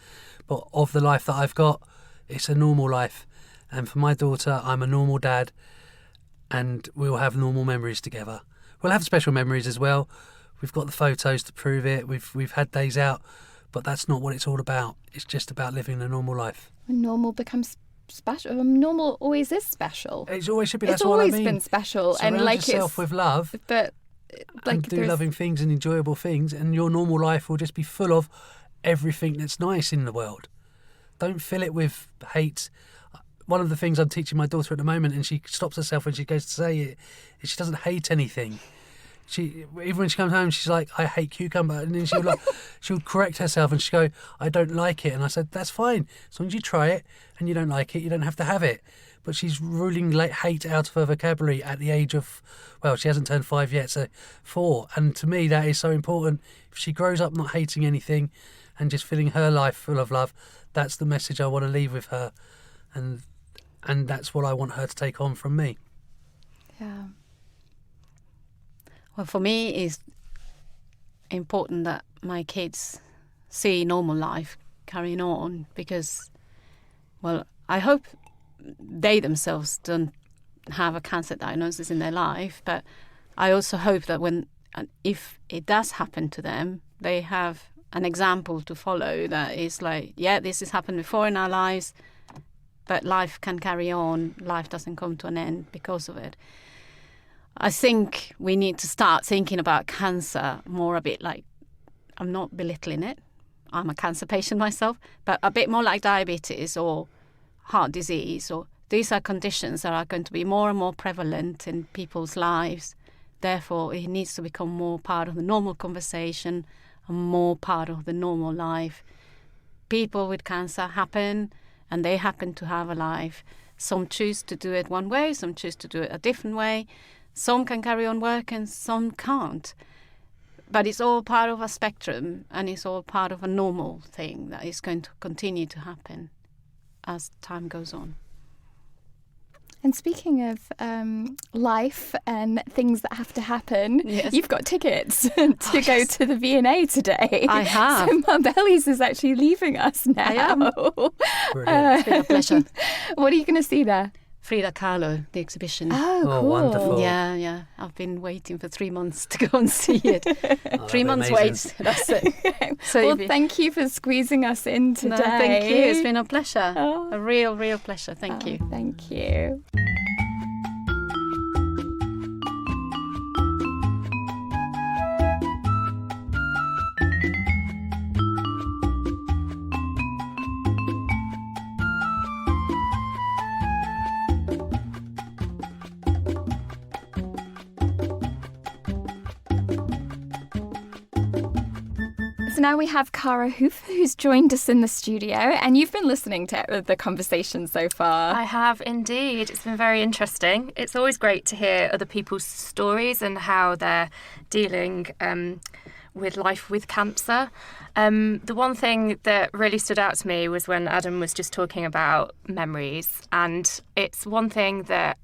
but of the life that I've got, it's a normal life. And for my daughter, I'm a normal dad, and we'll have normal memories together. We'll have special memories as well. We've got the photos to prove it. We've had days out, but that's not what it's all about. It's just about living a normal life. When normal becomes special. Normal always is special. It always should be. It's That's what I mean. always been special, Surround and like yourself with love, but like and do loving things and enjoyable things, and your normal life will just be full of everything that's nice in the world. Don't fill it with hate. One of the things I'm teaching my daughter at the moment, and she stops herself when she goes to say it, is she doesn't hate anything. Even when she comes home, she's like, I hate cucumber, and then she'll correct herself and she'll go, I don't like it. And I said, that's fine, as long as you try it and you don't like it, you don't have to have it. But she's ruling hate out of her vocabulary at the age of, well, she hasn't turned 5 yet, so 4. And to me, that is so important. If she grows up not hating anything and just filling her life full of love, that's the message I want to leave with her, and that's what I want her to take on from me. Yeah. Well, for me, it's important that my kids see normal life carrying on because, well, I hope they themselves don't have a cancer diagnosis in their life, but I also hope that if it does happen to them, they have an example to follow that is like, yeah, this has happened before in our lives, but life can carry on. Life doesn't come to an end because of it. I think we need to start thinking about cancer more a bit like, I'm not belittling it, I'm a cancer patient myself, but a bit more like diabetes or heart disease, or these are conditions that are going to be more and more prevalent in people's lives. Therefore, it needs to become more part of the normal conversation and more part of the normal life. People with cancer happen, and they happen to have a life. Some choose to do it one way, some choose to do it a different way. Some can carry on work and some can't. But it's all part of a spectrum, and it's all part of a normal thing that is going to continue to happen as time goes on. And speaking of life and things that have to happen, yes. You've got tickets to go to the V&A today. I have. So Marbellys is actually leaving us now. I am. Brilliant. It's been a pleasure. What are you going to see there? Frida Kahlo, the exhibition. Oh, cool. Wonderful. Yeah. I've been waiting for 3 months to go and see it. 3 months amazing. wait. That's it. So Well, thank you for squeezing us in today. No, thank you. It's been a pleasure. Oh. A real pleasure. Thank you. Thank you. So now we have Cara who's joined us in the studio, and you've been listening to the conversation so far. I have indeed. It's been very interesting. It's always great to hear other people's stories and how they're dealing with life with cancer. The one thing that really stood out to me was when Adam was just talking about memories, and it's one thing that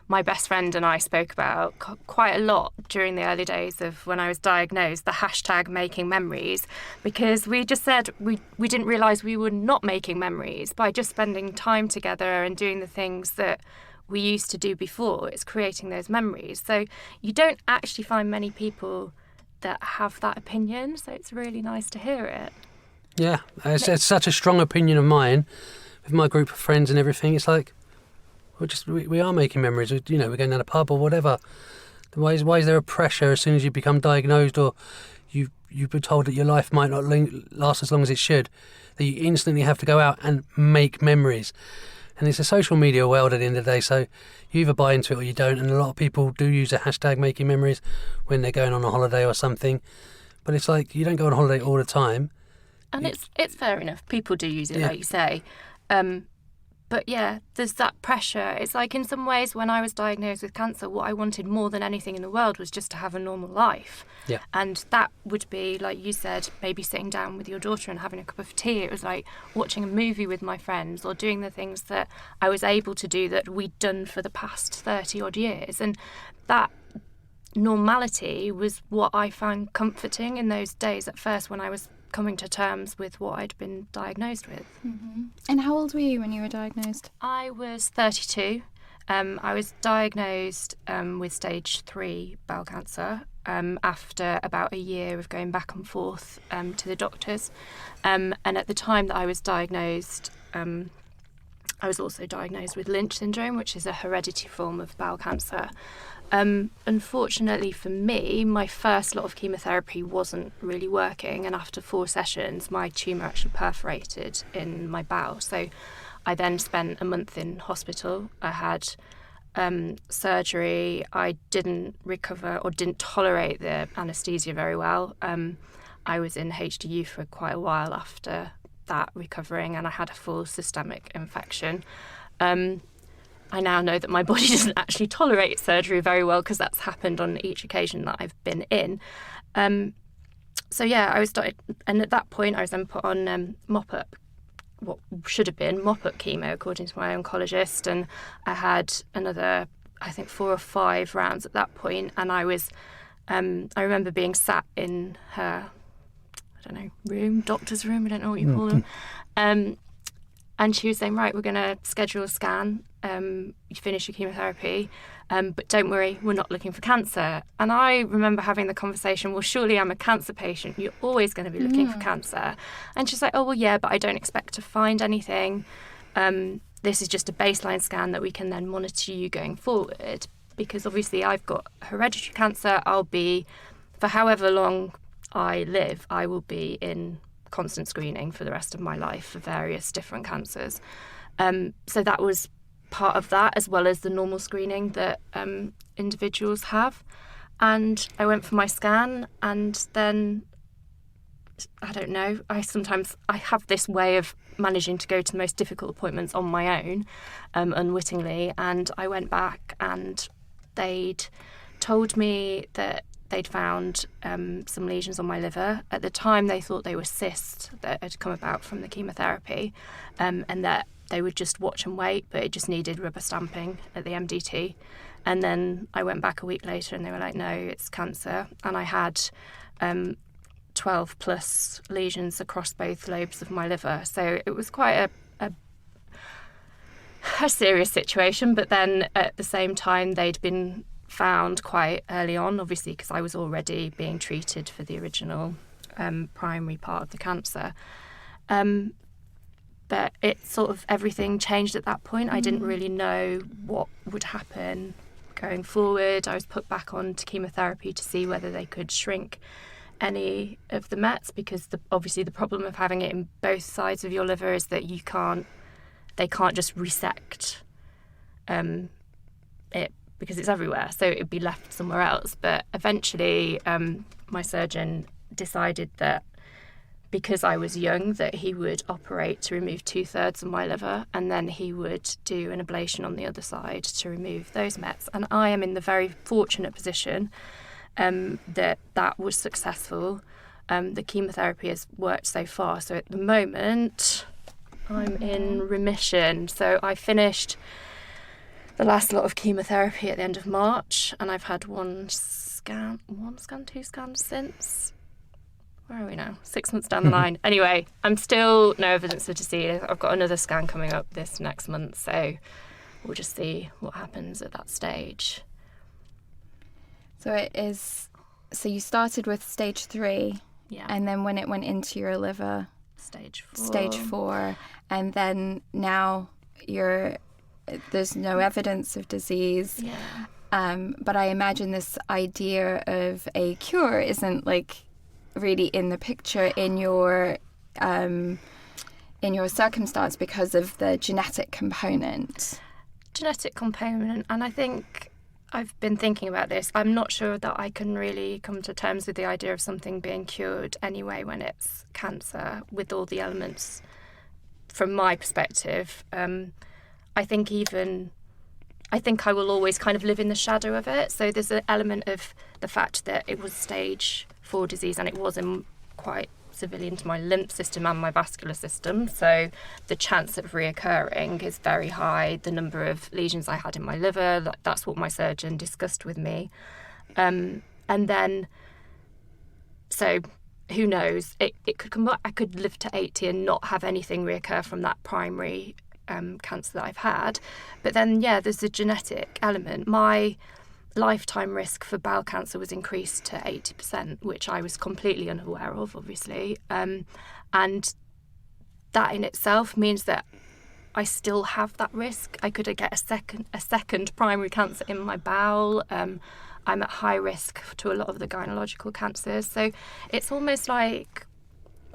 my best friend and I spoke about quite a lot during the early days of when I was diagnosed, the hashtag making memories, because we just said we didn't realise we were not making memories by just spending time together and doing the things that we used to do before. It's creating those memories. So you don't actually find many people that have that opinion, so it's really nice to hear it. Yeah, it's such a strong opinion of mine with my group of friends and everything. It's like, we are making memories. We're going down a pub or whatever. Why is there a pressure as soon as you become diagnosed or you've been told that your life might not last as long as it should, that you instantly have to go out and make memories? And it's a social media world at the end of the day, so you either buy into it or you don't. And a lot of people do use a hashtag making memories when they're going on a holiday or something. But it's like, you don't go on holiday all the time. And it's fair enough. People do use it, Yeah. like you say. But yeah, there's that pressure. It's like in some ways when I was diagnosed with cancer, what I wanted more than anything in the world was just to have a normal life. Yeah. And that would be, like you said, maybe sitting down with your daughter and having a cup of tea. It was like watching a movie with my friends or doing the things that I was able to do that we'd done for the past 30 odd years. And that normality was what I found comforting in those days at first when I was coming to terms with what I'd been diagnosed with. Mm-hmm. And how old were you when you were diagnosed? I was 32. I was diagnosed with stage 3 bowel cancer after about a year of going back and forth to the doctors. And at the time that I was diagnosed, I was also diagnosed with Lynch syndrome, which is a hereditary form of bowel cancer. Unfortunately for me, my first lot of chemotherapy wasn't really working, and after 4 sessions, my tumour actually perforated in my bowel. So I then spent a month in hospital. I had surgery. I didn't recover or didn't tolerate the anaesthesia very well. I was in HDU for quite a while after that, recovering, and I had a full systemic infection. I now know that my body doesn't actually tolerate surgery very well, because that's happened on each occasion that I've been in. So yeah, I was started, and at that point I was then put on mop-up, what should have been mop-up chemo according to my oncologist, and I had another, I think, 4 or 5 rounds at that point, and I was, I remember being sat in her, I don't know, room, doctor's room, I don't know what you call them, and she was saying, right, we're going to schedule a scan, you finish your chemotherapy, but don't worry, we're not looking for cancer. And I remember having the conversation, well, surely I'm a cancer patient, you're always going to be looking for cancer. And she's like, oh, well, yeah, but I don't expect to find anything. This is just a baseline scan that we can then monitor you going forward, because obviously I've got hereditary cancer. I'll be, for however long I live, I will be in constant screening for the rest of my life for various different cancers. So that was part of that, as well as the normal screening that individuals have. And I went for my scan, and then, I don't know, I have this way of managing to go to the most difficult appointments on my own, unwittingly, and I went back and they'd told me that they'd found some lesions on my liver. At the time, they thought they were cysts that had come about from the chemotherapy, and that they would just watch and wait, but it just needed rubber stamping at the MDT. And then I went back a week later and they were like, no, it's cancer. And I had 12 plus lesions across both lobes of my liver. So it was quite a serious situation. But then at the same time, they'd been found quite early on, obviously, because I was already being treated for the original primary part of the cancer. But it sort of, everything changed at that point. I didn't really know what would happen going forward. I was put back on to chemotherapy to see whether they could shrink any of the mets, because obviously the problem of having it in both sides of your liver is that they can't just resect it, because it's everywhere, so it'd be left somewhere else. But eventually my surgeon decided that because I was young, that he would operate to remove 2/3 of my liver, and then he would do an ablation on the other side to remove those mets. And I am in the very fortunate position that was successful. The chemotherapy has worked so far, so at the moment I'm in remission. So I finished the last lot of chemotherapy at the end of March, and I've had two scans since. Where are we now? 6 months down the line. Anyway, I'm still no evidence of disease. I've got another scan coming up this next month, so we'll just see what happens at that stage. So it is. So you started with stage 3, Yeah. and then when it went into your liver, Stage 4. stage 4, and then now there's no evidence of disease. Yeah. But I imagine this idea of a cure isn't really in the picture in your circumstance because of the genetic component. And I think I've been thinking about this. I'm not sure that I can really come to terms with the idea of something being cured anyway when it's cancer, with all the elements from my perspective. I think I will always kind of live in the shadow of it. So there's an element of the fact that it was stage 4 disease, and it was in quite severely into my lymph system and my vascular system. So the chance of reoccurring is very high. The number of lesions I had in my liver, that's what my surgeon discussed with me. And then, so who knows? It could come back. I could live to 80 and not have anything reoccur from that primary cancer that I've had. But then, there's the genetic element. My lifetime risk for bowel cancer was increased to 80%, which I was completely unaware of, obviously. And that in itself means that I still have that risk. I could get a second primary cancer in my bowel. I'm at high risk to a lot of the gynecological cancers. So it's almost like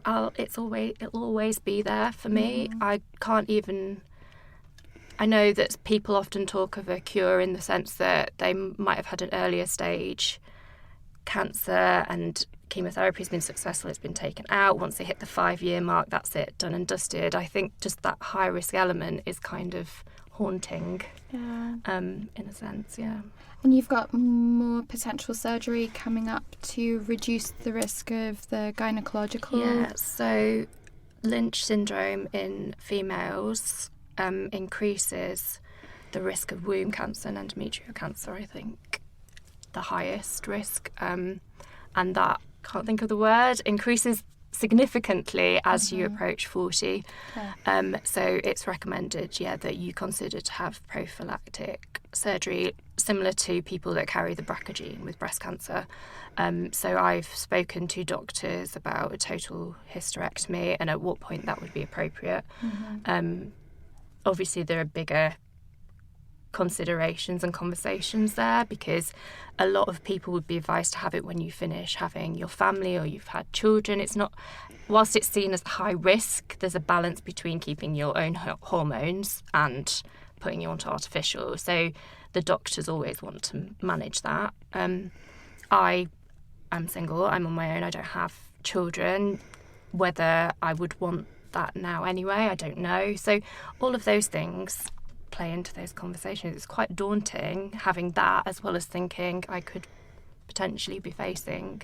it'll always be there for me. I can't even. I know that people often talk of a cure in the sense that they might have had an earlier stage cancer and chemotherapy has been successful, it's been taken out. Once they hit the 5-year mark, that's it, done and dusted. I think just that high risk element is kind of haunting, in a sense, And you've got more potential surgery coming up to reduce the risk of the gynecological. Yeah, so Lynch syndrome in females increases the risk of womb cancer and endometrial cancer, I think, the highest risk. And that, can't think of the word, increases significantly as you approach 40. So it's recommended, that you consider to have prophylactic surgery similar to people that carry the BRCA gene with breast cancer. So I've spoken to doctors about a total hysterectomy and at what point that would be appropriate. Obviously, there are bigger considerations and conversations there because a lot of people would be advised to have it when you finish having your family or you've had children. It's not, whilst it's seen as high risk, there's a balance between keeping your own hormones and putting you onto artificial. So the doctors always want to manage that. I am single, I'm on my own, I don't have children. Whether I would want that now anyway, I don't know. So all of those things play into those conversations. It's quite daunting having that as well as thinking I could potentially be facing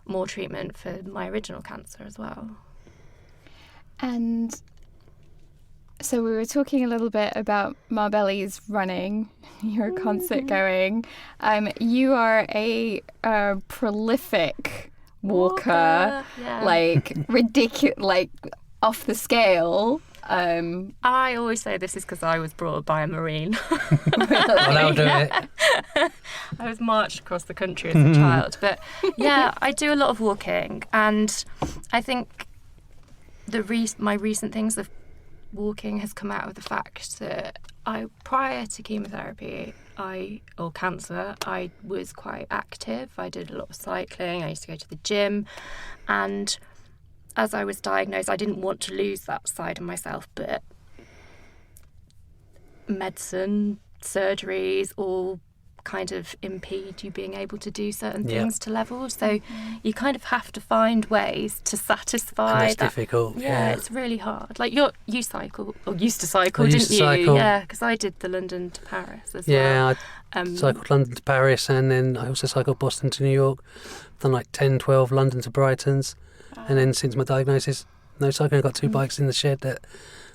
more treatment for my original cancer as well. And so we were talking a little bit about Marbellys running, your concert going. You are a prolific walker. Like ridiculous, like off the scale. I always say this is because I was brought up by a Marine. Well, I'll do it. I was marched across the country as a child. But I do a lot of walking. And I think my recent things of walking has come out of the fact that prior to chemotherapy or cancer, I was quite active. I did a lot of cycling. I used to go to the gym. And as I was diagnosed, I didn't want to lose that side of myself, but medicine, surgeries, all kind of impede you being able to do certain things to levels. So you kind of have to find ways to satisfy and that's difficult. Yeah, it's really hard. Like you cycle, or used to cycle, didn't you? Cycle. Yeah, because I did the London to Paris as well. Yeah, I cycled London to Paris and then I also cycled Boston to New York. Done like 10, 12 London to Brightons. And then since my diagnosis, no cycling. I've got 2 bikes in the shed that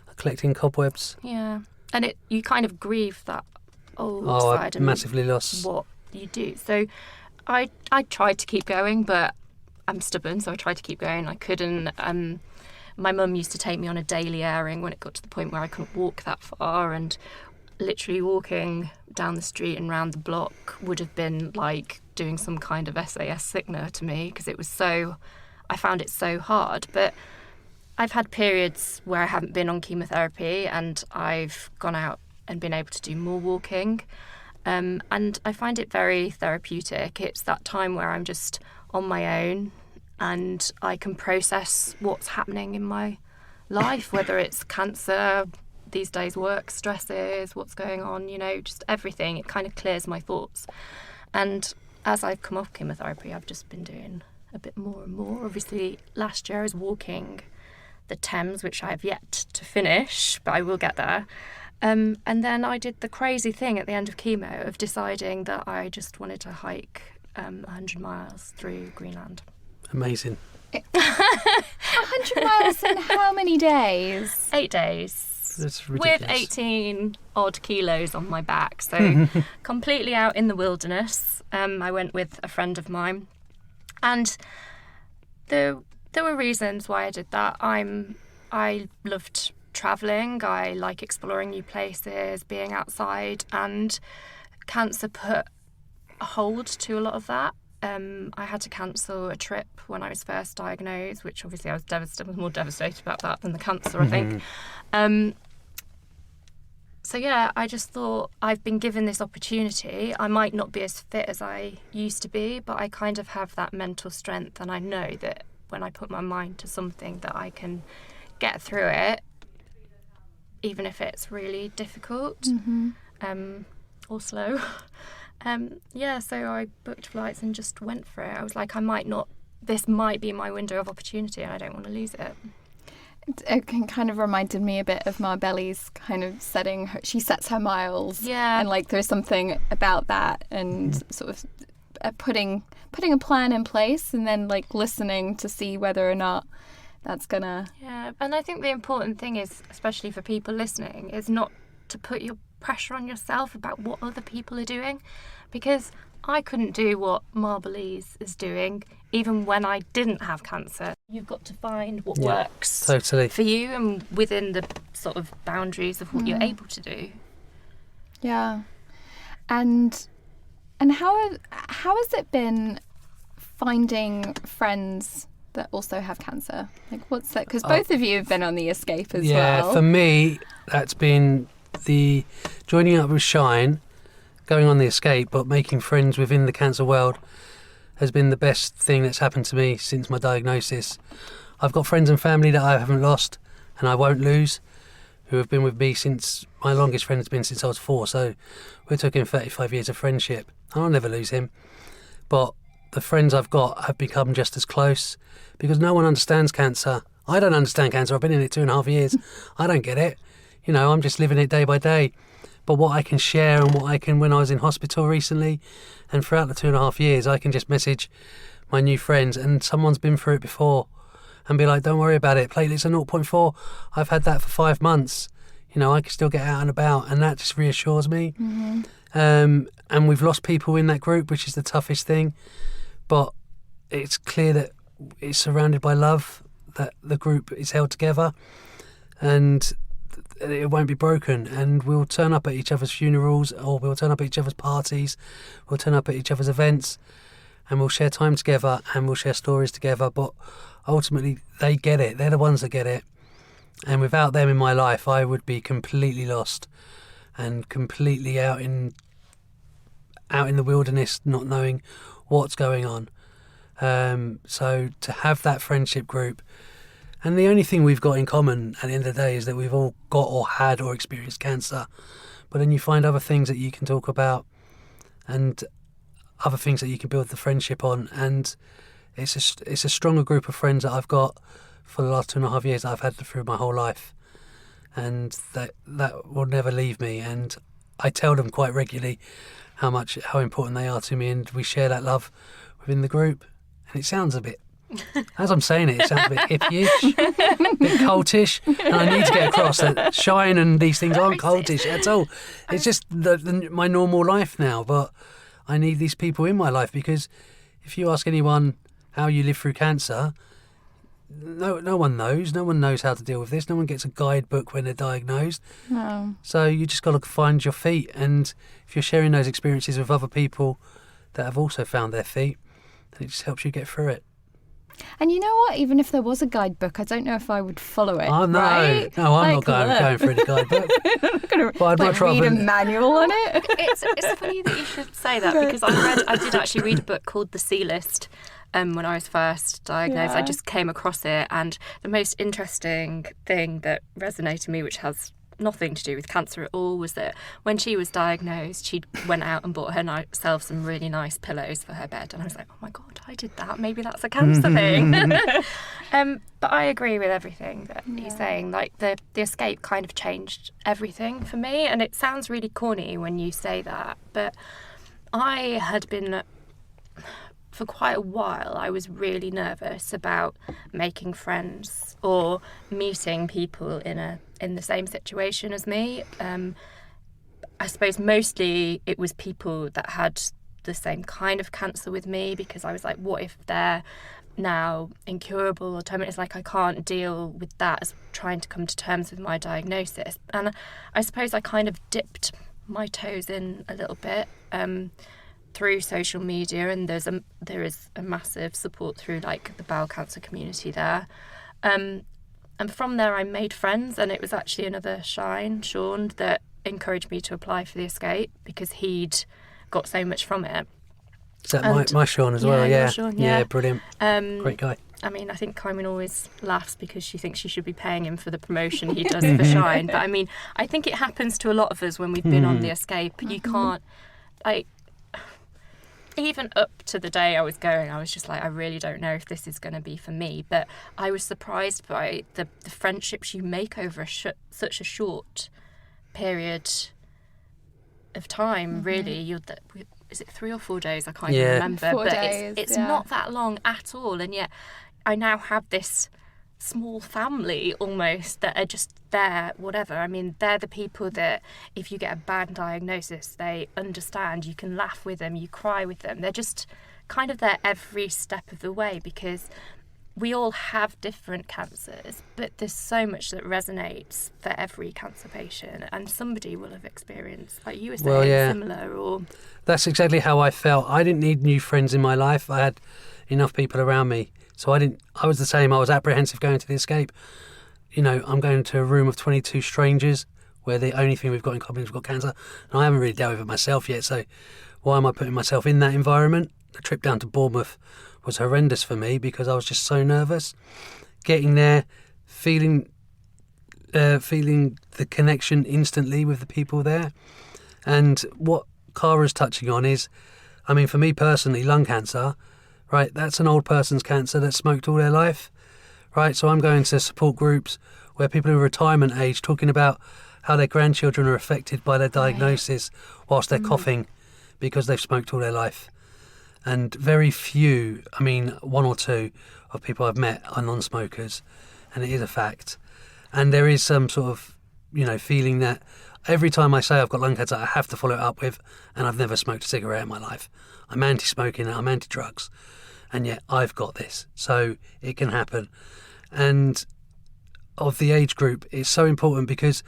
are collecting cobwebs. Yeah, and you kind of grieve that old side I and massively lost what you do. So I tried to keep going, but I'm stubborn, so I tried to keep going. I couldn't. My mum used to take me on a daily airing when it got to the point where I couldn't walk that far, and literally walking down the street and round the block would have been like doing some kind of SAS signal to me because it was so. I found it so hard, but I've had periods where I haven't been on chemotherapy and I've gone out and been able to do more walking, and I find it very therapeutic. It's that time where I'm just on my own and I can process what's happening in my life, whether it's cancer, these days work stresses, what's going on, just everything. It kind of clears my thoughts. And as I've come off chemotherapy, I've just been doing a bit more and more. Obviously, last year I was walking the Thames, which I have yet to finish, but I will get there. And then I did the crazy thing at the end of chemo of deciding that I just wanted to hike 100 miles through Greenland. Amazing. 100 miles in how many days? 8 days. It's with ridiculous. 18 odd kilos on my back, so completely out in the wilderness. I went with a friend of mine, and there were reasons why I did that. I loved travelling. I like exploring new places, being outside, and cancer put a hold to a lot of that. I had to cancel a trip when I was first diagnosed, which obviously I was more devastated about that than the cancer, I think. So yeah, I just thought, I've been given this opportunity. I might not be as fit as I used to be, but I kind of have that mental strength, and I know that when I put my mind to something that I can get through it, even if it's really difficult or slow. So I booked flights and just went for it. I was like, this might be my window of opportunity, and I don't want to lose it. It kind of reminded me a bit of Marbellys kind of she sets her miles. Yeah. And like there's something about that, and sort of putting a plan in place and then like listening to see whether or not that's gonna... Yeah, and I think the important thing is, especially for people listening, is not to put your pressure on yourself about what other people are doing, because I couldn't do what Marbellys is doing even when I didn't have cancer. You've got to find what works Totally. for you and within the sort of boundaries of what you're able to do. Yeah. And how has it been finding friends that also have cancer? Like, what's that? Because both of you have been on the escape as well. Yeah, for me, that's been the joining up with Shine, going on the escape, but making friends within the cancer world has been the best thing that's happened to me since my diagnosis. I've got friends and family that I haven't lost and I won't lose, who have been with me since, my longest friend has been since I was 4, so we're talking 35 years of friendship. I'll never lose him. But the friends I've got have become just as close, because no one understands cancer. I don't understand cancer. I've been in it 2.5 years. I don't get it. You know, I'm just living it day by day. But what I can share and what I can, when I was in hospital recently and throughout the 2.5 years, I can just message my new friends, and someone's been through it before, and be like, don't worry about it. Platelets are 0.4. I've had that for 5 months. You know, I can still get out and about, and that just reassures me. And we've lost people in that group, which is the toughest thing. But it's clear that it's surrounded by love, that the group is held together, and it won't be broken. And we'll turn up at each other's funerals, or we'll turn up at each other's parties, we'll turn up at each other's events, and we'll share time together and we'll share stories together. But ultimately they get it. They're the ones that get it. And without them in my life, I would be completely lost and completely out in the wilderness, not knowing what's going on. So to have that friendship group, and the only thing we've got in common at the end of the day is that we've all got or had or experienced cancer. But then you find other things that you can talk about and other things that you can build the friendship on. And it's a stronger group of friends that I've got for the last 2.5 years that I've had through my whole life. And that will never leave me. And I tell them quite regularly how important they are to me, and we share that love within the group. And it sounds a bit, as I'm saying it sounds a bit hippie-ish, a bit cultish, and I need to get across that Shine and these things aren't cultish at all. It's just my normal life now, but I need these people in my life, because if you ask anyone how you live through cancer, no one knows. No one knows how to deal with this. No one gets a guidebook when they're diagnosed. No. So you just got to find your feet, and if you're sharing those experiences with other people that have also found their feet, then it just helps you get through it. And you know what? Even if there was a guidebook, I don't know if I would follow it. Oh, no. Right? No, I'm Like, not going for any guidebook. I'm going But I'd to much read rather- a manual on it. It's funny that you should say that, because I did actually read a book called The C List when I was first diagnosed. Yeah. I just came across it, and the most interesting thing that resonated with me, which has nothing to do with cancer at all, was that when she was diagnosed, she went out and bought herself some really nice pillows for her bed, and I was like, oh my god, I did that, maybe that's a cancer thing. But I agree with everything that he's saying. Like the escape kind of changed everything for me, and it sounds really corny when you say that, but I had been, for quite a while, I was really nervous about making friends or meeting people in a in the same situation as me. I suppose mostly it was people that had the same kind of cancer with me, because I was like, what if they're now incurable or terminal? It's like I can't deal with that as trying to come to terms with my diagnosis. And I suppose I kind of dipped my toes in a little bit through social media, and there is a massive support through like the bowel cancer community there. And from there I made friends, and it was actually another Sean, that encouraged me to apply for the escape, because he'd got so much from it. Is that my Sean as well? Your Yeah. Sean, Yeah, brilliant. Great guy. I mean, I think Carmen always laughs because she thinks she should be paying him for the promotion he does for Shine. But I mean, I think it happens to a lot of us when we've been on the escape. You can't, like, even up to the day I was going, I was just like, I really don't know if this is going to be for me. But I was surprised by the friendships you make over such a short period of time, really. Is it 3 or 4 days? I can't even remember. 4 but days, it's not that long at all. And yet I now have this small family almost that are just there, whatever. I mean, they're the people that if you get a bad diagnosis, they understand. You can laugh with them, you cry with them. They're just kind of there every step of the way, because we all have different cancers, but there's so much that resonates for every cancer patient, and somebody will have experienced, like you were saying, similar. Or that's exactly how I felt. I didn't need new friends in my life. I had enough people around me. So I was the same. I was apprehensive going to the escape. You know, I'm going to a room of 22 strangers where the only thing we've got in common is we've got cancer. And I haven't really dealt with it myself yet. So why am I putting myself in that environment? The trip down to Bournemouth was horrendous for me because I was just so nervous. Getting there, feeling the connection instantly with the people there. And what Cara's touching on is, I mean, for me personally, lung cancer, right, that's an old person's cancer that smoked all their life, right? So I'm going to support groups where people in retirement age talking about how their grandchildren are affected by their diagnosis whilst they're coughing because they've smoked all their life. And very few, I mean, 1 or 2 of people I've met are non-smokers, and it is a fact. And there is some sort of, feeling that every time I say I've got lung cancer, I have to follow it up with, and I've never smoked a cigarette in my life. I'm anti-smoking, I'm anti-drugs, and yet I've got this. So it can happen. And of the age group, it's so important because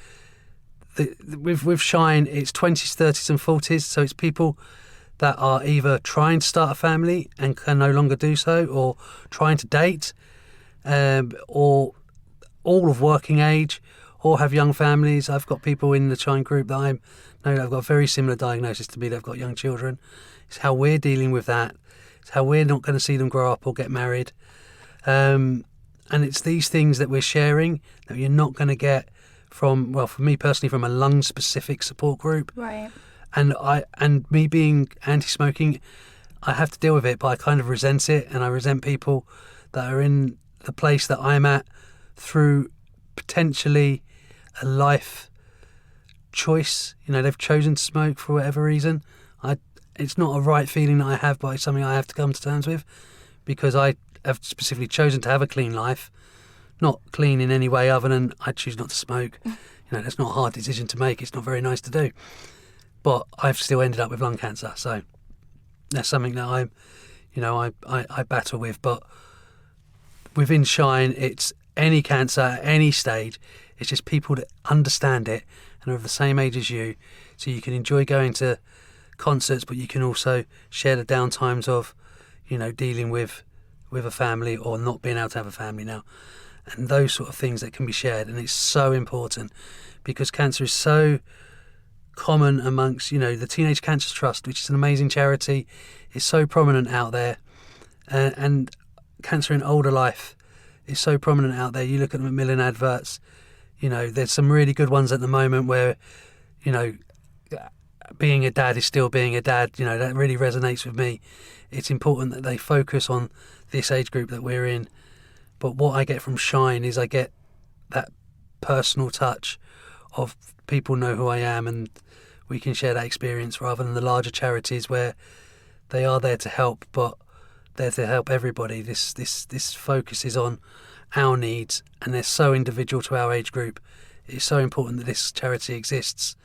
with Shine, it's 20s, 30s and 40s, so it's people that are either trying to start a family and can no longer do so, or trying to date, or all of working age, or have young families. I've got people in the Shine group that I know that have got a very similar diagnosis to me. They've got young children. It's how we're dealing with that. It's how we're not going to see them grow up or get married. And it's these things that we're sharing that you're not going to get from, well, for me personally, from a lung-specific support group. Right. And me being anti-smoking, I have to deal with it, but I kind of resent it, and I resent people that are in the place that I'm at through potentially a life choice. They've chosen to smoke for whatever reason. It's not a right feeling that I have, but it's something I have to come to terms with, because I have specifically chosen to have a clean life. Not clean in any way other than I choose not to smoke. That's not a hard decision to make. It's not very nice to do. But I've still ended up with lung cancer, so that's something that I battle with. But within Shine, it's any cancer at any stage. It's just people that understand it and are of the same age as you, so you can enjoy going to concerts, but you can also share the downtimes of, dealing with a family or not being able to have a family now, and those sort of things that can be shared. And it's so important because cancer is so common amongst, the Teenage Cancer Trust, which is an amazing charity, is so prominent out there, and cancer in older life is so prominent out there. You look at the Macmillan adverts, there's some really good ones at the moment where, being a dad is still being a dad. That really resonates with me. It's important that they focus on this age group that we're in. But what I get from Shine is I get that personal touch of people know who I am, and we can share that experience, rather than the larger charities where they are there to help, but they're to help everybody. This focuses on our needs, and they're so individual to our age group. it's so important that this charity exists.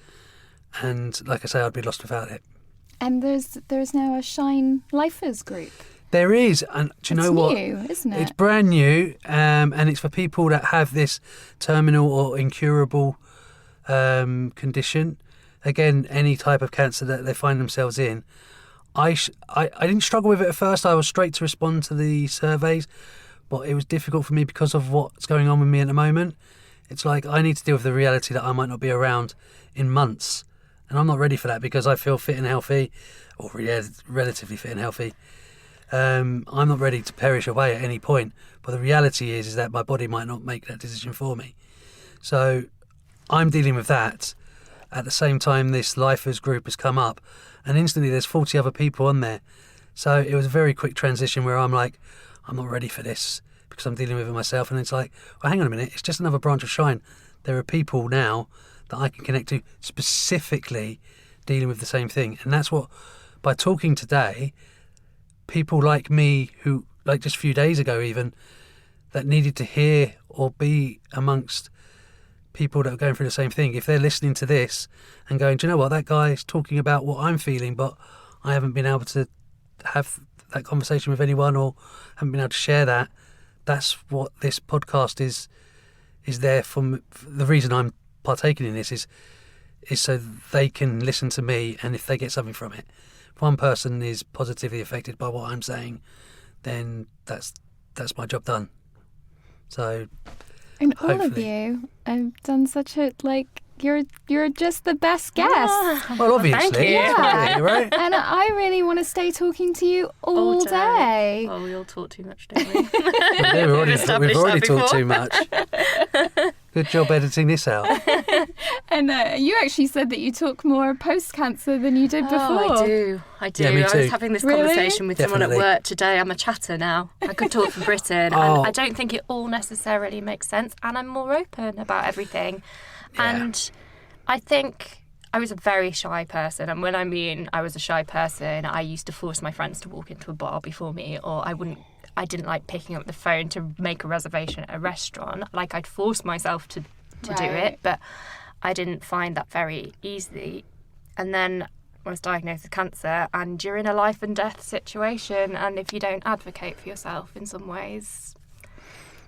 And like I say, I'd be lost without it. And there's now a Shine Lifers group. There is, and do you know what? It's new, isn't it? It's brand new, and it's for people that have this terminal or incurable condition. Again, any type of cancer that they find themselves in. I didn't struggle with it at first. I was straight to respond to the surveys, but it was difficult for me because of what's going on with me at the moment. It's like I need to deal with the reality that I might not be around in months, and I'm not ready for that because I feel fit and healthy, or relatively fit and healthy. I'm not ready to perish away at any point, but the reality is that my body might not make that decision for me. So I'm dealing with that. At the same time, this Lifers group has come up, and instantly there's 40 other people on there. So it was a very quick transition where I'm like, I'm not ready for this because I'm dealing with it myself. And it's like, well, hang on a minute, it's just another branch of Shine. There are people now that I can connect to specifically dealing with the same thing. And that's what, by talking today, people like me who, like just a few days ago even, that needed to hear or be amongst people that are going through the same thing, if they're listening to this and going, do you know what, that guy's talking about what I'm feeling, but I haven't been able to have that conversation with anyone or haven't been able to share that, that's what this podcast is there for. The reason I'm partaking in this is so they can listen to me, and if they get something from it, if one person is positively affected by what I'm saying, then that's my job done. So, and all of hopefully. you have done such a, you're just the best guest. Well, obviously, thank you. yeah, right? And I really want to stay talking to you all day. Well, we all talk too much, don't we? Yeah, we've already established talked that before. too much. Good job editing this out. And you actually said that you talk more post-cancer than you did before. Oh, I do. Yeah, me I too. was having this Really? conversation with someone Definitely. at work today. I'm a chatter now. I could talk for Britain. Oh. And I don't think it all necessarily makes sense. And I'm more open about everything. Yeah. And I think I was a very shy person. And when I mean I was a shy person, I used to force my friends to walk into a bar before me, or I didn't like picking up the phone to make a reservation at a restaurant. Like, I'd force myself to do Right. it, but I didn't find that very easy. And then I was diagnosed with cancer, and you're in a life and death situation, and if you don't advocate for yourself in some ways,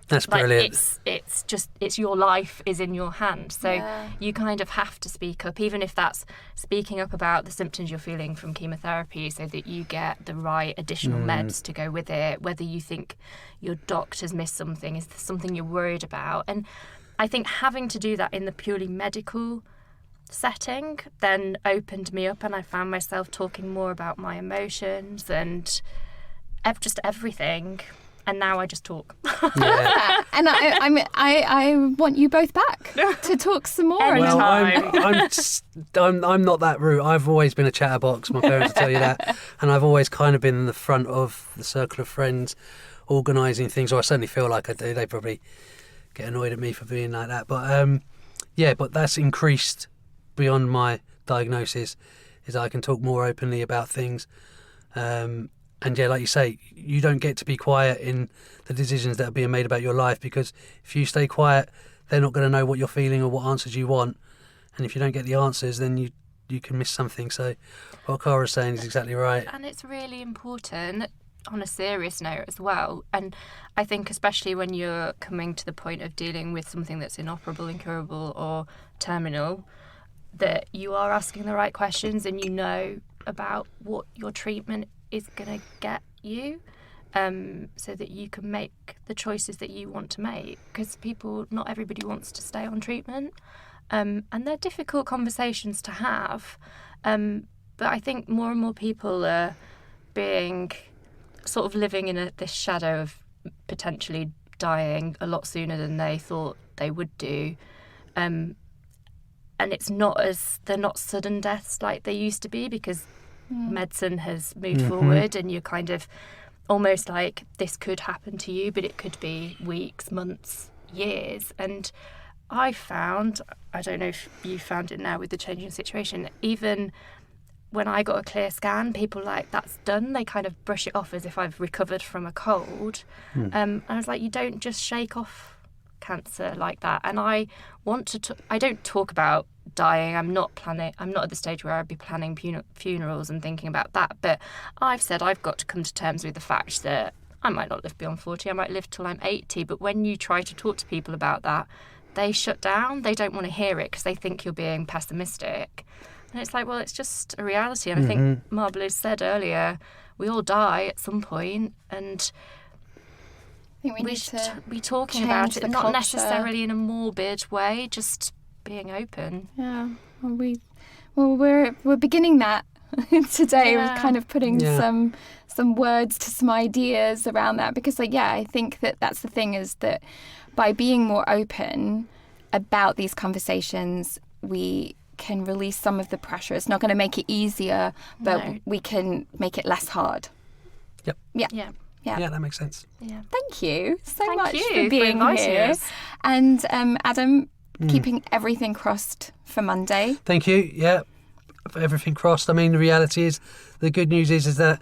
That's like, brilliant. it's your life is in your hands. So Yeah. you kind of have to speak up, even if that's speaking up about the symptoms you're feeling from chemotherapy, so that you get the right additional meds to go with it. Whether you think your doctor's missed something, is there something you're worried about? And I think having to do that in the purely medical setting then opened me up, and I found myself talking more about my emotions and just everything. And now I just talk. Yeah. And I want you both back to talk some more. Well, I'm not that route. I've always been a chatterbox. My parents will tell you that, and I've always kind of been in the front of the circle of friends, organising things. Or I certainly feel like I do. They probably get annoyed at me for being like that. But but that's increased beyond my diagnosis. Is I can talk more openly about things. And yeah, like you say, you don't get to be quiet in the decisions that are being made about your life, because if you stay quiet, they're not going to know what you're feeling or what answers you want. And if you don't get the answers, then you can miss something. So what Cara's saying is exactly right. And it's really important on a serious note as well. And I think especially when you're coming to the point of dealing with something that's inoperable, incurable or terminal, that you are asking the right questions and you know about what your treatment is going to get you, so that you can make the choices that you want to make. Because not everybody wants to stay on treatment, and they're difficult conversations to have. But I think more and more people are being sort of living in this shadow of potentially dying a lot sooner than they thought they would do. And they're not sudden deaths like they used to be, because medicine has moved forward, and you're kind of almost like this could happen to you, but it could be weeks, months, years. And I don't know if you found it now with the changing situation, even when I got a clear scan, people like, that's done. They kind of brush it off as if I've recovered from a cold. And I was like, you don't just shake off cancer like that. And I want to. I don't talk about dying. I'm not at the stage where I'd be planning funerals and thinking about that. But I've said I've got to come to terms with the fact that I might not live beyond 40. I might live till I'm 80. But when you try to talk to people about that, they shut down. They don't want to hear it because they think you're being pessimistic. And it's like, well, it's just a reality. And I think Marbellys said earlier, we all die at some point, and I think we need to be talking about it, the not culture. necessarily in a morbid way, just being open. Yeah, we're beginning that today with kind of putting some words to some ideas around that, because I think that's the thing, is that by being more open about these conversations, we can release some of the pressure. It's not going to make it easier, but we can make it less hard. Yep. Yeah, that makes sense. Yeah. Thank you so Thank much you for being inviting here. us. And Adam, keeping everything crossed for Monday. Thank you. Yeah, everything crossed. I mean, the reality is, the good news is that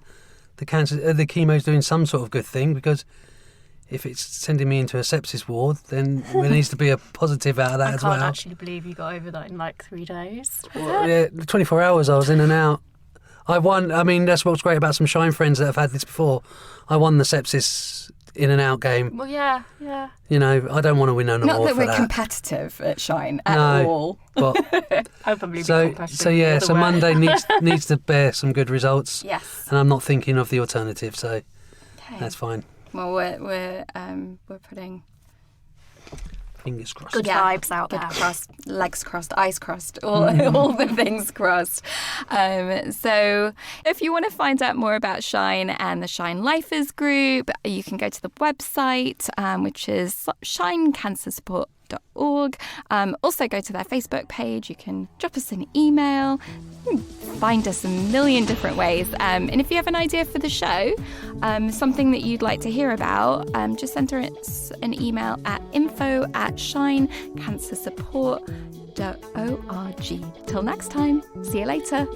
the chemo's doing some sort of good thing, because if it's sending me into a sepsis ward, then there needs to be a positive out of that as well. I can't actually believe you got over that in like 3 days. Yeah, 24 hours I was in and out. I won. I mean, that's what's great about some Shine friends that have had this before. I won the sepsis in and out game. Well, yeah. You know, I don't want to win an Not award that for we're competitive at Shine at No. all. But I'll probably be so competitive the other so way. Monday needs to bear some good results. Yes. And I'm not thinking of the alternative, so Okay. that's fine. Well, we're putting Fingers crossed. Good vibes out good there. crossed, legs crossed, eyes crossed, all the things crossed. So if you want to find out more about Shine and the Shine Lifers group, you can go to the website, which is shinecancersupport.org. Also go to their Facebook page. You can drop us an email. Find us a million different ways. And if you have an idea for the show, something that you'd like to hear about, just send us an email at info@shinecancersupport.org. Till next time, see you later.